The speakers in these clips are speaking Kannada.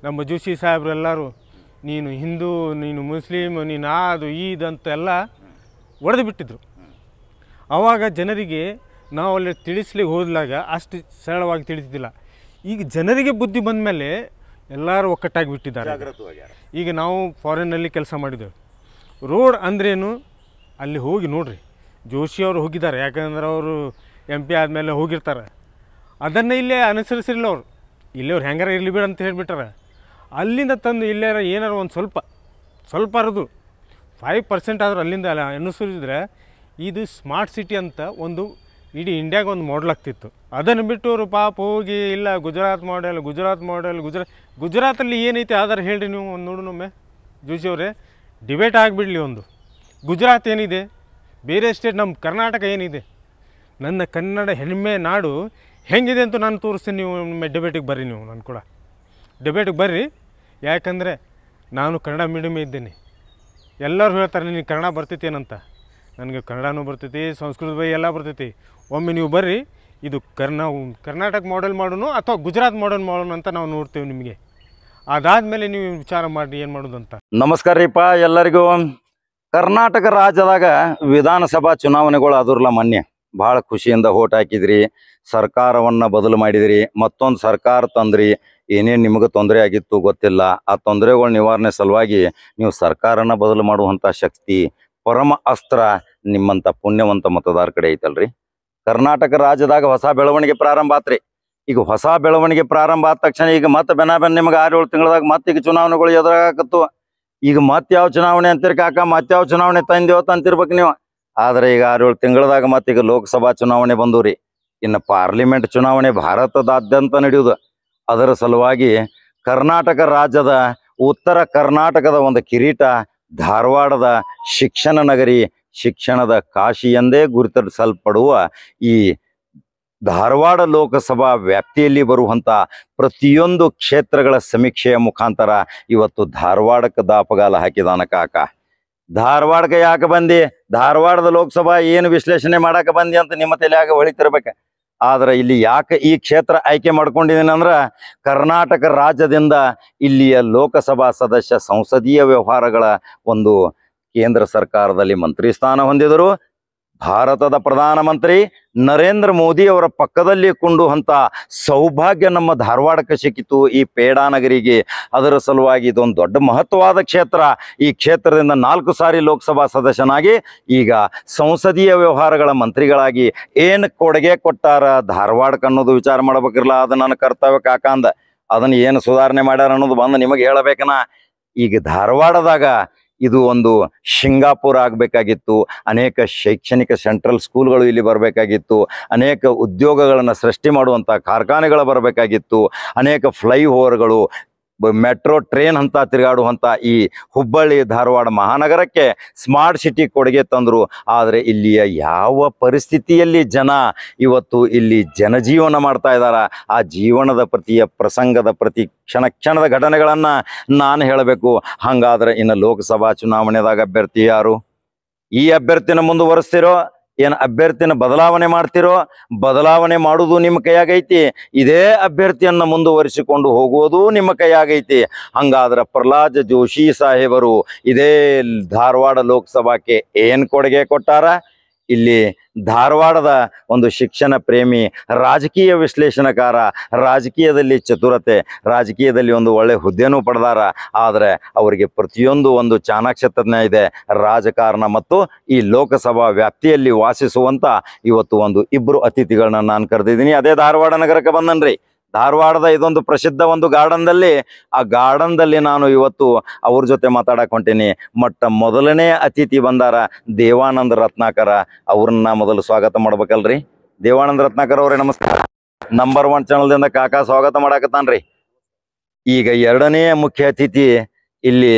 ನಮ್ಮ ಜೋಶಿ ಸಾಹೇಬ್ರು ಎಲ್ಲರೂ ನೀನು ಹಿಂದೂ, ನೀನು ಮುಸ್ಲಿಮ್, ನೀನು ಅದು ಇದಂತೆಲ್ಲ ಹೊಡೆದು ಬಿಟ್ಟಿದ್ರು. ಆವಾಗ ಜನರಿಗೆ ನಾವು ಅಲ್ಲಿ ತಿಳಿಸ್ಲಿಕ್ಕೆ ಹೋದಾಗ ಅಷ್ಟು ಸರಳವಾಗಿ ತಿಳಿತಿದ್ದಿಲ್ಲ. ಈಗ ಜನರಿಗೆ ಬುದ್ಧಿ ಬಂದ ಮೇಲೆ ಎಲ್ಲರೂ ಒಕ್ಕಟ್ಟಾಗಿ ಬಿಟ್ಟಿದ್ದಾರೆ. ಈಗ ನಾವು ಫಾರಿನ್ನಲ್ಲಿ ಕೆಲಸ ಮಾಡಿದ್ದೇವೆ. ರೋಡ್ ಅಂದ್ರೇನು ಅಲ್ಲಿ ಹೋಗಿ ನೋಡ್ರಿ. ಜೋಶಿಯವರು ಹೋಗಿದ್ದಾರೆ, ಯಾಕಂದ್ರೆ ಅವರು MP ಆದಮೇಲೆ ಹೋಗಿರ್ತಾರೆ. ಅದನ್ನು ಇಲ್ಲೇ ಅನುಸರಿಸಿರಲಿಲ್ಲ ಅವರು. ಇಲ್ಲಿಯವ್ರು ಹೆಂಗಾರ ಇರಲಿ ಬಿಡು ಅಂತ ಹೇಳಿಬಿಟ್ಟಾರೆ. ಅಲ್ಲಿಂದ ತಂದು ಇಲ್ಲಾರ ಏನಾರು ಒಂದು ಸ್ವಲ್ಪ ಅರದು 5% ಆದರೂ ಅಲ್ಲಿಂದ ಅನುಸರಿಸಿದ್ರೆ ಇದು ಸ್ಮಾರ್ಟ್ ಸಿಟಿ ಅಂತ ಒಂದು ಇಡೀ ಇಂಡಿಯಾಗೆ ಒಂದು ಮಾಡೆಲ್ ಆಗ್ತಿತ್ತು. ಅದನ್ನು ಬಿಟ್ಟು ಅವರು ಪಾಪ ಹೋಗಿ ಇಲ್ಲ ಗುಜರಾತ್ ಮಾಡೆಲ್ ಗುಜರಾತಲ್ಲಿ ಏನೈತಿ ಆಧಾರ ಹೇಳ್ರಿ ನೀವು ಒಂದು ನೋಡೋಣೊಮ್ಮೆ ಜೋಶಿಯವರೇ. ಡಿಬೇಟ್ ಆಗಿಬಿಡಲಿ. ಒಂದು ಗುಜರಾತ್ ಏನಿದೆ, ಬೇರೆ ಸ್ಟೇಟ್ ನಮ್ಮ ಕರ್ನಾಟಕ ಏನಿದೆ, ನನ್ನ ಕನ್ನಡ ಹೆಮ್ಮೆ ನಾಡು ಹೆಂಗಿದೆ ಅಂತ ನಾನು ತೋರಿಸ್ತೀನಿ. ನೀವು ಒಮ್ಮೆ ಡಿಬೇಟಿಗೆ ಬರ್ರಿ, ನೀವು ನಾನು ಕೂಡ ಡಿಬೇಟಿಗೆ ಬರ್ರಿ. ಯಾಕಂದರೆ ನಾನು ಕನ್ನಡ ಮೀಡಿಯಮೇ ಇದ್ದೇನೆ. ಎಲ್ಲರೂ ಹೇಳ್ತಾರೆ ನಿನಗೆ ಕನ್ನಡ ಬರ್ತೈತೇನಂತ. ನನಗೆ ಕನ್ನಡನೂ ಬರ್ತೈತಿ, ಸಂಸ್ಕೃತ ಬೈ ಎಲ್ಲ ಬರ್ತೈತಿ. ಒಮ್ಮೆ ನೀವು ಬರ್ರಿ, ಇದು ಕರ್ನಾಟಕ ಮಾಡೆಲ್ ಮಾಡೋಣ ಅಥವಾ ಗುಜರಾತ್ ಮಾಡೆಲ್ ಮಾಡೋಣ ಅಂತ ನಾವು ನೋಡ್ತೇವೆ ನಿಮಗೆ. ಅದಾದಮೇಲೆ ನೀವು ವಿಚಾರ ಮಾಡಿ ಏನು ಮಾಡೋದು ಅಂತ. ನಮಸ್ಕಾರ ರೀಪ್ಪ ಎಲ್ಲರಿಗೂ. ಕರ್ನಾಟಕ ರಾಜ್ಯದಾಗ ವಿಧಾನಸಭಾ ಚುನಾವಣೆಗಳು ಅದರಲ್ಲ ಮೊನ್ನೆ ಭಾಳ ಖುಷಿಯಿಂದ ಓಟ್ ಹಾಕಿದ್ರಿ, ಸರ್ಕಾರವನ್ನು ಬದಲು ಮಾಡಿದಿರಿ, ಮತ್ತೊಂದು ಸರ್ಕಾರ ತಂದ್ರಿ. ಏನೇನು ನಿಮಗೆ ತೊಂದರೆ ಆಗಿತ್ತು ಗೊತ್ತಿಲ್ಲ. ಆ ತೊಂದರೆಗಳ ನಿವಾರಣೆ ಸಲುವಾಗಿ ನೀವು ಸರ್ಕಾರನ ಬದಲು ಮಾಡುವಂಥ ಶಕ್ತಿ, ಪರಮ ಅಸ್ತ್ರ ನಿಮ್ಮಂಥ ಪುಣ್ಯವಂತ ಮತದಾರ ಕಡೆ ಐತಲ್ರಿ. ಕರ್ನಾಟಕ ರಾಜ್ಯದಾಗ ಹೊಸ ಬೆಳವಣಿಗೆ ಪ್ರಾರಂಭ ಆತ್ರಿ. ಈಗ ಹೊಸ ಬೆಳವಣಿಗೆ ಪ್ರಾರಂಭ ಆದ ತಕ್ಷಣ ಈಗ ಮತ್ತೆ ಬೆನ್ನ ನಿಮಗೆ 6-7 ತಿಂಗಳದಾಗ ಮತ್ತೆ ಈಗ ಚುನಾವಣೆಗಳು ಎದುರಾಗಕತ್ತು. ಈಗ ಮತ್ತೆ ಯಾವ ಚುನಾವಣೆ ಅಂತೀರಿ ಕಾಕ, ಮತ್ತೆ ಯಾವ ಚುನಾವಣೆ ತಂದೇವತ್ತು ಅಂತಿರ್ಬೇಕು ನೀವು. ಆದರೆ ಈಗ 6-7 ತಿಂಗಳದಾಗ ಮತ್ತೆ ಈಗ ಲೋಕಸಭಾ ಚುನಾವಣೆ ಬಂದವ್ರಿ. ಇನ್ನು ಪಾರ್ಲಿಮೆಂಟ್ ಚುನಾವಣೆ ಭಾರತದಾದ್ಯಂತ ನಡೆಯುವುದು. ಅದರ ಸಲುವಾಗಿ ಕರ್ನಾಟಕ ರಾಜ್ಯದ ಉತ್ತರ ಕರ್ನಾಟಕದ ಒಂದು ಕಿರೀಟ, ಧಾರವಾಡದ ಶಿಕ್ಷಣ ನಗರಿ, ಶಿಕ್ಷಣದ ಕಾಶಿ ಎಂದೇ ಗುರುತಿಸಲ್ಪಡುವ ಈ ಧಾರವಾಡ ಲೋಕಸಭಾ ವ್ಯಾಪ್ತಿಯಲ್ಲಿ ಬರುವಂಥ ಪ್ರತಿಯೊಂದು ಕ್ಷೇತ್ರಗಳ ಸಮೀಕ್ಷೆಯ ಮುಖಾಂತರ ಇವತ್ತು ಧಾರವಾಡಕ್ಕೆ ದಾಪಗಾಲ ಹಾಕಿದಾನ ಕಾಕ. ಧಾರವಾಡಕ್ಕೆ ಯಾಕೆ ಬಂದಿ, ಧಾರವಾಡದ ಲೋಕಸಭಾ ಏನು ವಿಶ್ಲೇಷಣೆ ಮಾಡಕ್ಕೆ ಬಂದಿ ಅಂತ ನಿಮ್ಮ ತಲೆಯಾಗ ಹೊಳಿತಿರ್ಬೇಕು. ಆದ್ರೆ ಇಲ್ಲಿ ಯಾಕೆ ಈ ಕ್ಷೇತ್ರ ಆಯ್ಕೆ ಮಾಡ್ಕೊಂಡಿದ್ದೀನಿ ಅಂದ್ರೆ, ಕರ್ನಾಟಕ ರಾಜ್ಯದಿಂದ ಇಲ್ಲಿಯ ಲೋಕಸಭಾ ಸದಸ್ಯ ಸಂಸದೀಯ ವ್ಯವಹಾರಗಳ ಒಂದು ಕೇಂದ್ರ ಸರ್ಕಾರದಲ್ಲಿ ಮಂತ್ರಿ ಸ್ಥಾನ ಹೊಂದಿದರು. ಭಾರತದ ಪ್ರಧಾನಮಂತ್ರಿ ನರೇಂದ್ರ ಮೋದಿ ಅವರ ಪಕ್ಕದಲ್ಲಿ ಕುಂಡುವಂಥ ಸೌಭಾಗ್ಯ ನಮ್ಮ ಧಾರವಾಡಕ್ಕೆ ಸಿಕ್ಕಿತು, ಈ ಪೇಡಾನಗರಿಗೆ. ಅದರ ಸಲುವಾಗಿ ಇದೊಂದು ದೊಡ್ಡ ಮಹತ್ವವಾದ ಕ್ಷೇತ್ರ. ಈ ಕ್ಷೇತ್ರದಿಂದ 4 ಸಾರಿ ಲೋಕಸಭಾ ಸದಸ್ಯನಾಗಿ ಈಗ ಸಂಸದೀಯ ವ್ಯವಹಾರಗಳ ಮಂತ್ರಿಗಳಾಗಿ ಏನು ಕೊಡುಗೆ ಕೊಟ್ಟಾರ ಧಾರವಾಡಕ್ಕೆ ಅನ್ನೋದು ವಿಚಾರ ಮಾಡ್ಬೇಕಿರಲ್ಲ. ಅದು ನನ್ನ ಕರ್ತವ್ಯ ಕಾಕ ಅಂದ. ಅದನ್ನು ಏನು ಸುಧಾರಣೆ ಮಾಡ್ಯಾರ ಅನ್ನೋದು ಬಂದು ನಿಮಗೆ ಹೇಳಬೇಕನ. ಈಗ ಧಾರವಾಡದಾಗ ಇದು ಒಂದು ಸಿಂಗಾಪುರ ಆಗಬೇಕಾಗಿತ್ತು. ಅನೇಕ ಶೈಕ್ಷಣಿಕ ಸೆಂಟ್ರಲ್ ಸ್ಕೂಲ್ಗಳು ಇಲ್ಲಿ ಬರಬೇಕಾಗಿತ್ತು. ಅನೇಕ ಉದ್ಯೋಗಗಳನ್ನು ಸೃಷ್ಟಿ ಮಾಡುವಂಥ ಕಾರ್ಖಾನೆಗಳು ಬರಬೇಕಾಗಿತ್ತು. ಅನೇಕ ಫ್ಲೈಓವರ್ಗಳು, ಮೆಟ್ರೋ ಟ್ರೈನ್ ಅಂತ ತಿರುಗಾಡುವಂಥ ಈ ಹುಬ್ಬಳ್ಳಿ ಧಾರವಾಡ ಮಹಾನಗರಕ್ಕೆ ಸ್ಮಾರ್ಟ್ ಸಿಟಿ ಕೊಡುಗೆ ತಂದರು. ಆದರೆ ಇಲ್ಲಿಯ ಯಾವ ಪರಿಸ್ಥಿತಿಯಲ್ಲಿ ಜನ ಇವತ್ತು ಇಲ್ಲಿ ಜನಜೀವನ ಮಾಡ್ತಾ ಇದ್ದಾರೆ, ಆ ಜೀವನದ ಪ್ರಸಂಗದ ಪ್ರತಿ ಕ್ಷಣದ ಘಟನೆಗಳನ್ನು ನಾನು ಹೇಳಬೇಕು. ಹಾಗಾದ್ರೆ ಇನ್ನು ಲೋಕಸಭಾ ಚುನಾವಣೆದಾಗ ಅಭ್ಯರ್ಥಿ ಯಾರು? ಈ ಅಭ್ಯರ್ಥಿನ ಮುಂದುವರಿಸ್ತಿರೋ ಏನು ಅಭ್ಯರ್ಥಿನ ಬದಲಾವಣೆ ಮಾಡ್ತಿರೋ? ಬದಲಾವಣೆ ಮಾಡುವುದು ನಿಮ್ಮ ಕೈಯಾಗೈತಿ, ಇದೇ ಅಭ್ಯರ್ಥಿಯನ್ನು ಮುಂದುವರಿಸಿಕೊಂಡು ಹೋಗುವುದು ನಿಮ್ಮ ಕೈಯಾಗೈತಿ. ಹಂಗಾದ್ರೆ ಪ್ರಹ್ಲಾದ್ ಜೋಶಿ ಸಾಹೇಬರು ಇದೇ ಧಾರವಾಡ ಲೋಕಸಭಾಕ್ಕೆ ಏನು ಕೊಡುಗೆ ಕೊಟ್ಟಾರ? ಇಲ್ಲಿ ಧಾರವಾಡದ ಒಂದು ಶಿಕ್ಷಣ ಪ್ರೇಮಿ, ರಾಜಕೀಯ ವಿಶ್ಲೇಷಣಕಾರ, ರಾಜಕೀಯದಲ್ಲಿ ಚತುರತೆ, ರಾಜಕೀಯದಲ್ಲಿ ಒಂದು ಒಳ್ಳೆ ಹುದ್ದೆನೂ ಪಡೆದಾರ. ಆದರೆ ಅವರಿಗೆ ಪ್ರತಿಯೊಂದು ಒಂದು ಚಾಣಾಕ್ಷತಜ್ಞ ಇದೆ. ರಾಜಕಾರಣ ಮತ್ತು ಈ ಲೋಕಸಭಾ ವ್ಯಾಪ್ತಿಯಲ್ಲಿ ವಾಸಿಸುವಂಥ ಇವತ್ತು ಒಂದು 2 ಅತಿಥಿಗಳನ್ನ ನಾನು ಕರೆದಿದ್ದೀನಿ. ಅದೇ ಧಾರವಾಡ ನಗರಕ್ಕೆ ಬಂದನ್ರಿ. ಧಾರವಾಡದ ಇದೊಂದು ಪ್ರಸಿದ್ಧ ಒಂದು ಗಾರ್ಡನ್ದಲ್ಲಿ, ಆ ಗಾರ್ಡನ್ದಲ್ಲಿ ನಾನು ಇವತ್ತು ಅವ್ರ ಜೊತೆ ಮಾತಾಡಕ್ಕೆ ಹೊಂಟೀನಿ. ಮೊದಲನೇ ಅತಿಥಿ ಬಂದಾರ ದೇವಾನಂದ ರತ್ನಾಕರ. ಅವ್ರನ್ನ ಮೊದಲು ಸ್ವಾಗತ ಮಾಡ್ಬೇಕಲ್ರಿ. ದೇವಾನಂದ ರತ್ನಾಕರ್ ಅವರೇ ನಮಸ್ಕಾರ. ನಂಬರ್ 1 ಚಾನಲ್ದಿಂದ ಕಾಕ ಸ್ವಾಗತ ಮಾಡಾಕತ್ತಾನ್ರಿ. ಈಗ 2ನೇ ಮುಖ್ಯ ಅತಿಥಿ ಇಲ್ಲಿ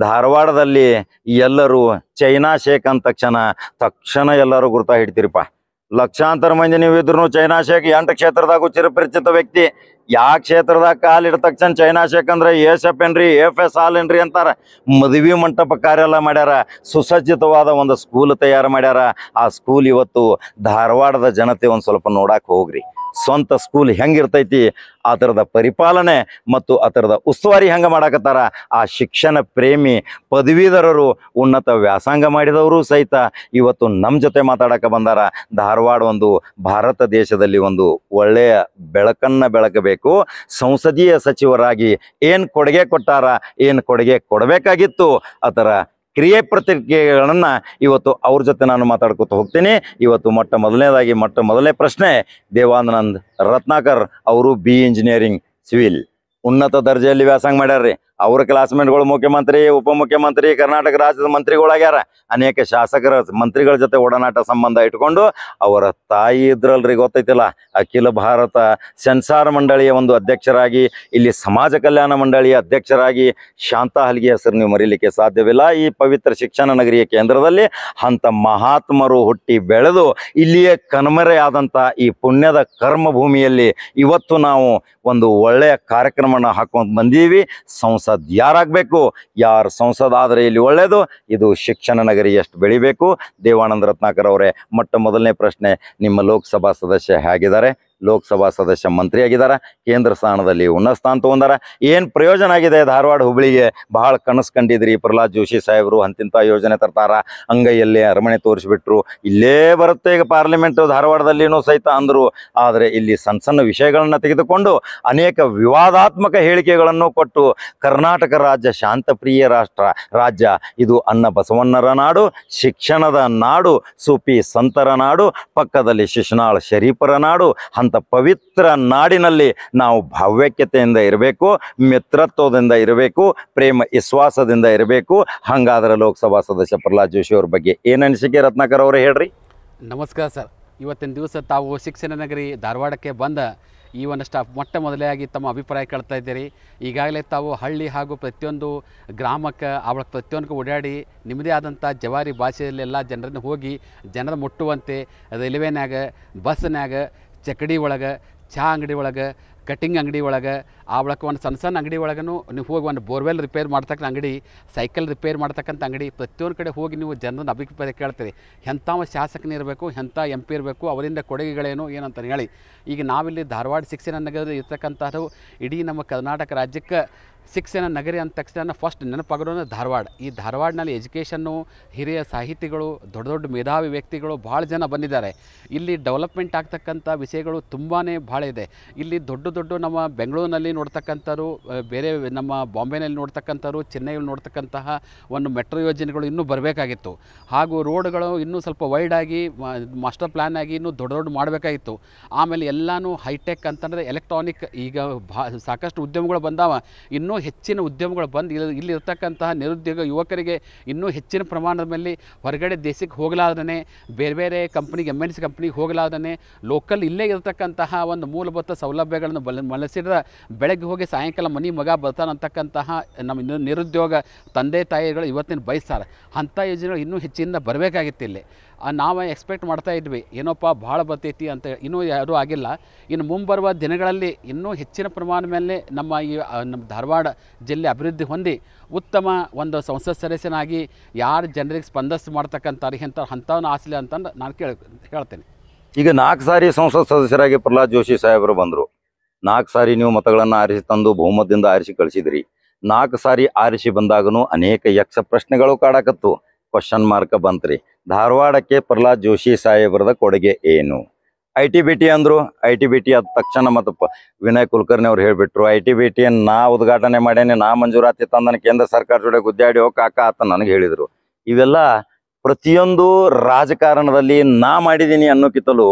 ಧಾರವಾಡದಲ್ಲಿ ಎಲ್ಲರೂ ಚೈನಾ ಶೇಖ್ ಅಂದ ತಕ್ಷಣ ಎಲ್ಲರೂ ಗುರ್ತಾ ಹಿಡ್ತೀರಿಪ್ಪ. ಲಕ್ಷಾಂತರ ಮಂದಿ ನೀವು ಇದ್ರು ಚೈನಾ ಶೇಖ್ 8 ಕ್ಷೇತ್ರದಾಗೂ ಚಿರಪರಿಚಿತ ವ್ಯಕ್ತಿ. ಯಾವ ಕ್ಷೇತ್ರದಾಗ ಕಾಲಿಡ ತಕ್ಷಣ ಚೈನಾ ಶೇಕ್ ಅಂದ್ರೆ ಎಸ್.ಎಫ್ ಏನ್ರಿ ಎಫ್.ಎಸ್ ಹಾಲ್ ಏನ್ರಿ ಅಂತಾರ. ಮದುವೆ ಮಂಟಪ ಕಾರ್ಯಾಲಯ ಮಾಡ್ಯಾರ, ಸುಸಜ್ಜಿತವಾದ ಒಂದು ಸ್ಕೂಲ್ ತಯಾರು ಮಾಡ್ಯಾರ. ಆ ಸ್ಕೂಲ್ ಇವತ್ತು ಧಾರವಾಡದ ಜನತೆ ಒಂದು ಸ್ವಲ್ಪ ನೋಡಕ್ಕೆ ಹೋಗ್ರಿ. ಸ್ವಂತ ಸ್ಕೂಲ್ ಹೆಂಗಿರ್ತೈತಿ, ಆ ಥರದ ಪರಿಪಾಲನೆ ಮತ್ತು ಆ ಥರದ ಉಸ್ತುವಾರಿ ಹೆಂಗೆ ಮಾಡಾಕತ್ತಾರ. ಆ ಶಿಕ್ಷಣ ಪ್ರೇಮಿ ಪದವೀಧರರು, ಉನ್ನತ ವ್ಯಾಸಂಗ ಮಾಡಿದವರು ಸಹಿತ ಇವತ್ತು ನಮ್ಮ ಜೊತೆ ಮಾತಾಡಕ್ಕೆ ಬಂದಾರ. ಧಾರವಾಡ ಒಂದು ಭಾರತ ದೇಶದಲ್ಲಿ ಒಂದು ಒಳ್ಳೆಯ ಬೆಳಕನ್ನು ಬೆಳಕಬೇಕು, ಸಂಸದೀಯ ಸಚಿವರಾಗಿ ಏನು ಕೊಡುಗೆ ಕೊಟ್ಟಾರ, ಏನು ಕೊಡುಗೆ ಕೊಡಬೇಕಾಗಿತ್ತು, ಆ ಥರ ಕ್ರಿಯೆ ಪ್ರತಿಕ್ರಿಯೆಗಳನ್ನು ಇವತ್ತು ಅವ್ರ ಜೊತೆ ನಾನು ಮಾತಾಡ್ಕೊತ ಹೋಗ್ತೀನಿ. ಇವತ್ತು ಮೊದಲನೇ ಪ್ರಶ್ನೆ, ದೇವಾನಂದ್ ರತ್ನಾಕರ್ ಅವರು ಬಿ ಇಂಜಿನಿಯರಿಂಗ್ ಸಿವಿಲ್ ಉನ್ನತ ದರ್ಜೆಯಲ್ಲಿ ವ್ಯಾಸಂಗ ಮಾಡ್ಯಾರ್ರಿ. ಅವ್ರ ಕ್ಲಾಸ್ಮೇಟ್ಗಳು ಮುಖ್ಯಮಂತ್ರಿ, ಉಪಮುಖ್ಯಮಂತ್ರಿ, ಕರ್ನಾಟಕ ರಾಜ್ಯದ ಮಂತ್ರಿಗಳಾಗ್ಯಾರ. ಅನೇಕ ಶಾಸಕರ ಮಂತ್ರಿಗಳ ಜೊತೆ ಒಡನಾಟ ಸಂಬಂಧ ಇಟ್ಕೊಂಡು ಅವರ ತಾಯಿ ಇದ್ರಲ್ರಿ, ಗೊತ್ತೈತಿಲ್ಲ, ಅಖಿಲ ಭಾರತ ಸೆನ್ಸಾರ್ ಮಂಡಳಿಯ ಒಂದು ಅಧ್ಯಕ್ಷರಾಗಿ, ಇಲ್ಲಿ ಸಮಾಜ ಕಲ್ಯಾಣ ಮಂಡಳಿಯ ಅಧ್ಯಕ್ಷರಾಗಿ ಶಾಂತಾ ಹಲ್ಗಿ ಹೆಸರು ನೀವು ಮರೀಲಿಕ್ಕೆ ಸಾಧ್ಯವಿಲ್ಲ. ಈ ಪವಿತ್ರ ಶಿಕ್ಷಣ ನಗರಿಯ ಕೇಂದ್ರದಲ್ಲಿ ಅಂಥ ಮಹಾತ್ಮರು ಹುಟ್ಟಿ ಬೆಳೆದು ಇಲ್ಲಿಯೇ ಕಣ್ಮರೆಯಾದಂಥ ಈ ಪುಣ್ಯದ ಕರ್ಮಭೂಮಿಯಲ್ಲಿ ಇವತ್ತು ನಾವು ಒಂದು ಒಳ್ಳೆಯ ಕಾರ್ಯಕ್ರಮನ ಹಾಕೊಂಡು ಬಂದೀವಿ. ಸಂಸದ್ ಯಾರಾಗಬೇಕು, ಯಾರು ಸಂಸದ್ ಆದರೆ ಇಲ್ಲಿ ಒಳ್ಳೆಯದು. ಇದು ಶಿಕ್ಷಣ ನಗರಿ ಎಷ್ಟು ಬೆಳಿಬೇಕು. ದೇವಾನಂದ ರತ್ನಾಕರ್ ಅವರೇ, ಮೊದಲನೇ ಪ್ರಶ್ನೆ, ನಿಮ್ಮ ಲೋಕಸಭಾ ಸದಸ್ಯ ಹೇಗಿದ್ದಾರೆ? ಲೋಕಸಭಾ ಸದಸ್ಯ ಮಂತ್ರಿ ಆಗಿದ್ದಾರೆ, ಕೇಂದ್ರ ಸ್ಥಾನದಲ್ಲಿ ಉನ್ನತ ಸ್ಥಾನ ತಗೊಂಡಾರ. ಏನು ಪ್ರಯೋಜನ ಆಗಿದೆ ಧಾರವಾಡ ಹುಬ್ಬಳ್ಳಿಗೆ? ಬಹಳ ಕನಸು ಕಂಡಿದ್ರಿ, ಪ್ರಹ್ಲಾದ್ ಜೋಶಿ ಸಾಹೇಬರು ಅಂತಿಂಥ ಯೋಜನೆ ತರ್ತಾರ, ಅಂಗೈಯಲ್ಲೇ ಅರಮನೆ ತೋರಿಸ್ಬಿಟ್ರು, ಇಲ್ಲೇ ಬರುತ್ತೆ ಈಗ ಪಾರ್ಲಿಮೆಂಟ್ ಧಾರವಾಡದಲ್ಲಿನೂ ಸಹಿತ ಅಂದರು. ಆದರೆ ಇಲ್ಲಿ ಸಣ್ಣ ಸಣ್ಣ ವಿಷಯಗಳನ್ನು ತೆಗೆದುಕೊಂಡು ಅನೇಕ ವಿವಾದಾತ್ಮಕ ಹೇಳಿಕೆಗಳನ್ನು ಕೊಟ್ಟು ಕರ್ನಾಟಕ ರಾಜ್ಯ ಶಾಂತಪ್ರಿಯ ರಾಜ್ಯ, ಇದು ಅನ್ನ ಬಸವಣ್ಣರ ನಾಡು, ಶಿಕ್ಷಣದ ನಾಡು, ಸೂಫಿ ಸಂತರ ನಾಡು, ಪಕ್ಕದಲ್ಲಿ ಶಿಶುನಾಳ ಶರೀಫರ ನಾಡು. ಅಂತ ಪವಿತ್ರ ನಾಡಿನಲ್ಲಿ ನಾವು ಭಾವ್ಯತೆಯಿಂದ ಇರಬೇಕು, ಮಿತ್ರತ್ವದಿಂದ ಇರಬೇಕು, ಪ್ರೇಮ ವಿಶ್ವಾಸದಿಂದ ಇರಬೇಕು. ಹಾಗಾದ್ರೆ ಲೋಕಸಭಾ ಸದಸ್ಯ ಪ್ರಹ್ಲಾದ್ ಜೋಶಿ ಅವ್ರ ಬಗ್ಗೆ ಏನು ಅನಿಸಿಕೆ ರತ್ನಾಕರ್ ಅವರೇ ಹೇಳ್ರಿ. ನಮಸ್ಕಾರ ಸರ್. ಇವತ್ತಿನ ದಿವಸ ತಾವು ಶಿಕ್ಷಣ ನಗರಿ ಧಾರವಾಡಕ್ಕೆ ಬಂದ ಈ ಒಂದಷ್ಟು ಮೊದಲಾಗಿ ತಮ್ಮ ಅಭಿಪ್ರಾಯ ಕೇಳ್ತಾ ಇದ್ದೀರಿ. ಈಗಾಗಲೇ ತಾವು ಹಳ್ಳಿ ಹಾಗೂ ಪ್ರತಿಯೊಂದು ಗ್ರಾಮಕ್ಕೆ ಅವಳ ಪ್ರತಿಯೊಂದಕ್ಕೆ ಓಡಾಡಿ ನಿಮ್ಮದೇ ಆದಂಥ ಜವಾರಿ ಭಾಷೆಯಲ್ಲೆಲ್ಲ ಜನರನ್ನು ಹೋಗಿ ಜನರ ಮುಟ್ಟುವಂತೆ ರೈಲ್ವೆನ್ಯಾಗ, ಬಸ್ನ್ಯಾಗ, ಚಕಡಿ ಒಳಗೆ, ಚಹಾ ಅಂಗಡಿ ಒಳಗೆ, ಕಟಿಂಗ್ ಅಂಗಡಿ ಒಳಗೆ, ಆ ಒಳಗೆ ಒಂದು ಸಣ್ಣ ಅಂಗಡಿ ಒಳಗೂ ನೀವು ಹೋಗಿ ಒಂದು ಬೋರ್ವೆಲ್ ರಿಪೇರ್ ಮಾಡ್ತಕ್ಕಂಥ ಅಂಗಡಿ, ಸೈಕಲ್ ರಿಪೇರ್ ಮಾಡ್ತಕ್ಕಂಥ ಅಂಗಡಿ, ಪ್ರತಿಯೊಂದು ಕಡೆ ಹೋಗಿ ನೀವು ಜನರನ್ನು ಅಭಿಪ್ರಾಯ ಕೇಳ್ತೀರಿ. ಎಂಥವ ಶಾಸಕನಿರಬೇಕು, ಎಂಥ ಎಂ ಪಿ ಇರಬೇಕು, ಅವರಿಂದ ಕೊಡುಗೆಗಳೇನು ಏನಂತ ಹೇಳಿ. ಈಗ ನಾವಿಲ್ಲಿ ಧಾರವಾಡ ಶಿಕ್ಷಣ ನಗರದಲ್ಲಿ ಇರ್ತಕ್ಕಂಥದ್ದು ಇಡೀ ನಮ್ಮ ಕರ್ನಾಟಕ ರಾಜ್ಯಕ್ಕೆ ಶಿಕ್ಷಣ ನಗರಿ ಅಂದ ತಕ್ಷಣ ಫಸ್ಟ್ ನೆನಪಾಗೋದು ಧಾರವಾಡ. ಈ ಧಾರವಾಡನಲ್ಲಿ ಎಜುಕೇಷನ್ನು, ಹಿರಿಯ ಸಾಹಿತಿಗಳು, ದೊಡ್ಡ ದೊಡ್ಡ ಮೇಧಾವಿ ವ್ಯಕ್ತಿಗಳು ಭಾಳ ಜನ ಬಂದಿದ್ದಾರೆ. ಇಲ್ಲಿ ಡೆವಲಪ್ಮೆಂಟ್ ಆಗ್ತಕ್ಕಂಥ ವಿಷಯಗಳು ತುಂಬಾ ಭಾಳ ಇದೆ. ಇಲ್ಲಿ ದೊಡ್ಡ ನಮ್ಮ ಬೆಂಗಳೂರಿನಲ್ಲಿ ನೋಡ್ತಕ್ಕಂಥವ್ರು, ಬೇರೆ ನಮ್ಮ ಬಾಂಬೆನಲ್ಲಿ ನೋಡ್ತಕ್ಕಂಥವ್ರು, ಚೆನ್ನೈಯಲ್ಲಿ ನೋಡ್ತಕ್ಕಂತಹ ಒಂದು ಮೆಟ್ರೋ ಯೋಜನೆಗಳು ಇನ್ನೂ ಬರಬೇಕಾಗಿತ್ತು. ಹಾಗೂ ರೋಡ್ಗಳು ಇನ್ನೂ ಸ್ವಲ್ಪ ವೈಡಾಗಿ ಮಾಸ್ಟರ್ ಪ್ಲ್ಯಾನ್ ಆಗಿ ಇನ್ನೂ ದೊಡ್ಡ ಮಾಡಬೇಕಾಗಿತ್ತು. ಆಮೇಲೆ ಎಲ್ಲನೂ ಹೈಟೆಕ್ ಅಂತಂದರೆ ಎಲೆಕ್ಟ್ರಾನಿಕ್, ಈಗ ಸಾಕಷ್ಟು ಉದ್ಯಮಗಳು ಬಂದಾವ. ಇನ್ನೂ ಹೆಚ್ಚಿನ ಉದ್ಯಮಗಳು ಬಂದು ಇಲ್ಲಿರ್ತಕ್ಕಂತಹ ನಿರುದ್ಯೋಗ ಯುವಕರಿಗೆ ಇನ್ನೂ ಹೆಚ್ಚಿನ ಪ್ರಮಾಣದ ಮೇಲೆ ಹೊರಗಡೆ ದೇಶಕ್ಕೆ ಹೋಗಲಾರ್ದೇ, ಬೇರೆ ಬೇರೆ ಕಂಪ್ನಿಗೆ MNC ಕಂಪ್ನಿಗೆ ಹೋಗಲಾರ್ದೇ ಲೋಕಲ್ ಇಲ್ಲೇ ಇರತಕ್ಕಂತಹ ಒಂದು ಮೂಲಭೂತ ಸೌಲಭ್ಯಗಳನ್ನು ಬಳಸಿದ್ರೆ ಬೆಳಗ್ಗೆ ಹೋಗಿ ಸಾಯಂಕಾಲ ಮಗ ಬರ್ತಾನಂತಕ್ಕಂತಹ ನಮ್ಮ ನಿರುದ್ಯೋಗ ತಂದೆ ತಾಯಿಗಳು ಇವತ್ತಿನ ಬಯಸ್ತಾರೆ. ಅಂಥ ಯೋಜನೆಗಳು ಇನ್ನೂ ಹೆಚ್ಚಿನ ಬರಬೇಕಾಗಿತ್ತು. ಇಲ್ಲಿ ನಾವು ಎಕ್ಸ್ಪೆಕ್ಟ್ ಮಾಡ್ತಾ ಇದ್ವಿ, ಏನೋಪ್ಪ ಭಾಳ ಬರ್ತೈತಿ ಅಂತ, ಇನ್ನೂ ಯಾರೂ ಆಗಿಲ್ಲ. ಇನ್ನು ಮುಂಬರುವ ದಿನಗಳಲ್ಲಿ ಇನ್ನೂ ಹೆಚ್ಚಿನ ಪ್ರಮಾಣ ಮೇಲೆ ನಮ್ಮ ಧಾರವಾಡ ಜಿಲ್ಲೆ ಅಭಿವೃದ್ಧಿ ಹೊಂದಿ ಉತ್ತಮ ಒಂದು ಸಂಸತ್ ಸದಸ್ಯನಾಗಿ ಯಾರು ಜನರಿಗೆ ಸ್ಪಂದಿಸಿ ಮಾಡ್ತಕ್ಕಂಥವ್ರು ಅಂಥವನ್ನ ಆಸಲೆ ಅಂತಂದು ನಾನು ಹೇಳ್ತೇನೆ. ಈಗ 4 ಸಾರಿ ಸಂಸತ್ ಸದಸ್ಯರಾಗಿ ಪ್ರಹ್ಲಾದ್ ಜೋಶಿ ಸಾಹೇಬರು ಬಂದರು. 4 ಸಾರಿ ನೀವು ಮತಗಳನ್ನು ಆರಿಸಿ ತಂದು ಬಹುಮತದಿಂದ ಆರಿಸಿ ಕಳಿಸಿದ್ರಿ. 4 ಸಾರಿ ಆರಿಸಿ ಬಂದಾಗೂ ಅನೇಕ ಯಕ್ಷ ಪ್ರಶ್ನೆಗಳು ಕಾಡಕತ್ತು, ಕ್ವಶನ್ ಮಾರ್ಕ್ ಬಂತ್ರಿ. ಧಾರವಾಡಕ್ಕೆ ಪ್ರಹ್ಲಾದ್ ಜೋಶಿ ಸಾಹೇಬರದ ಕೊಡುಗೆ ಏನು? ITBT ಅಂದರು. ITBT ಆದ ತಕ್ಷಣ ಮತ್ತು ವಿನಯ್ ಕುಲಕರ್ಣಿ ಅವ್ರು ಹೇಳಿಬಿಟ್ರು, ITBTಯನ್ನು ನಾ ಉದ್ಘಾಟನೆ ಮಾಡೇನೆ, ನಾ ಮಂಜೂರಾತಿ ತಂದನ, ಕೇಂದ್ರ ಸರ್ಕಾರ ಜೊತೆ ಗುದ್ದಾಡಿ ಹೋಗಿ ಕಾಕ ಆತ ನನಗೆ ಹೇಳಿದರು. ಇವೆಲ್ಲ ಪ್ರತಿಯೊಂದು ರಾಜಕಾರಣದಲ್ಲಿ ನಾ ಮಾಡಿದ್ದೀನಿ ಅನ್ನೋಕ್ಕಿಂತಲೂ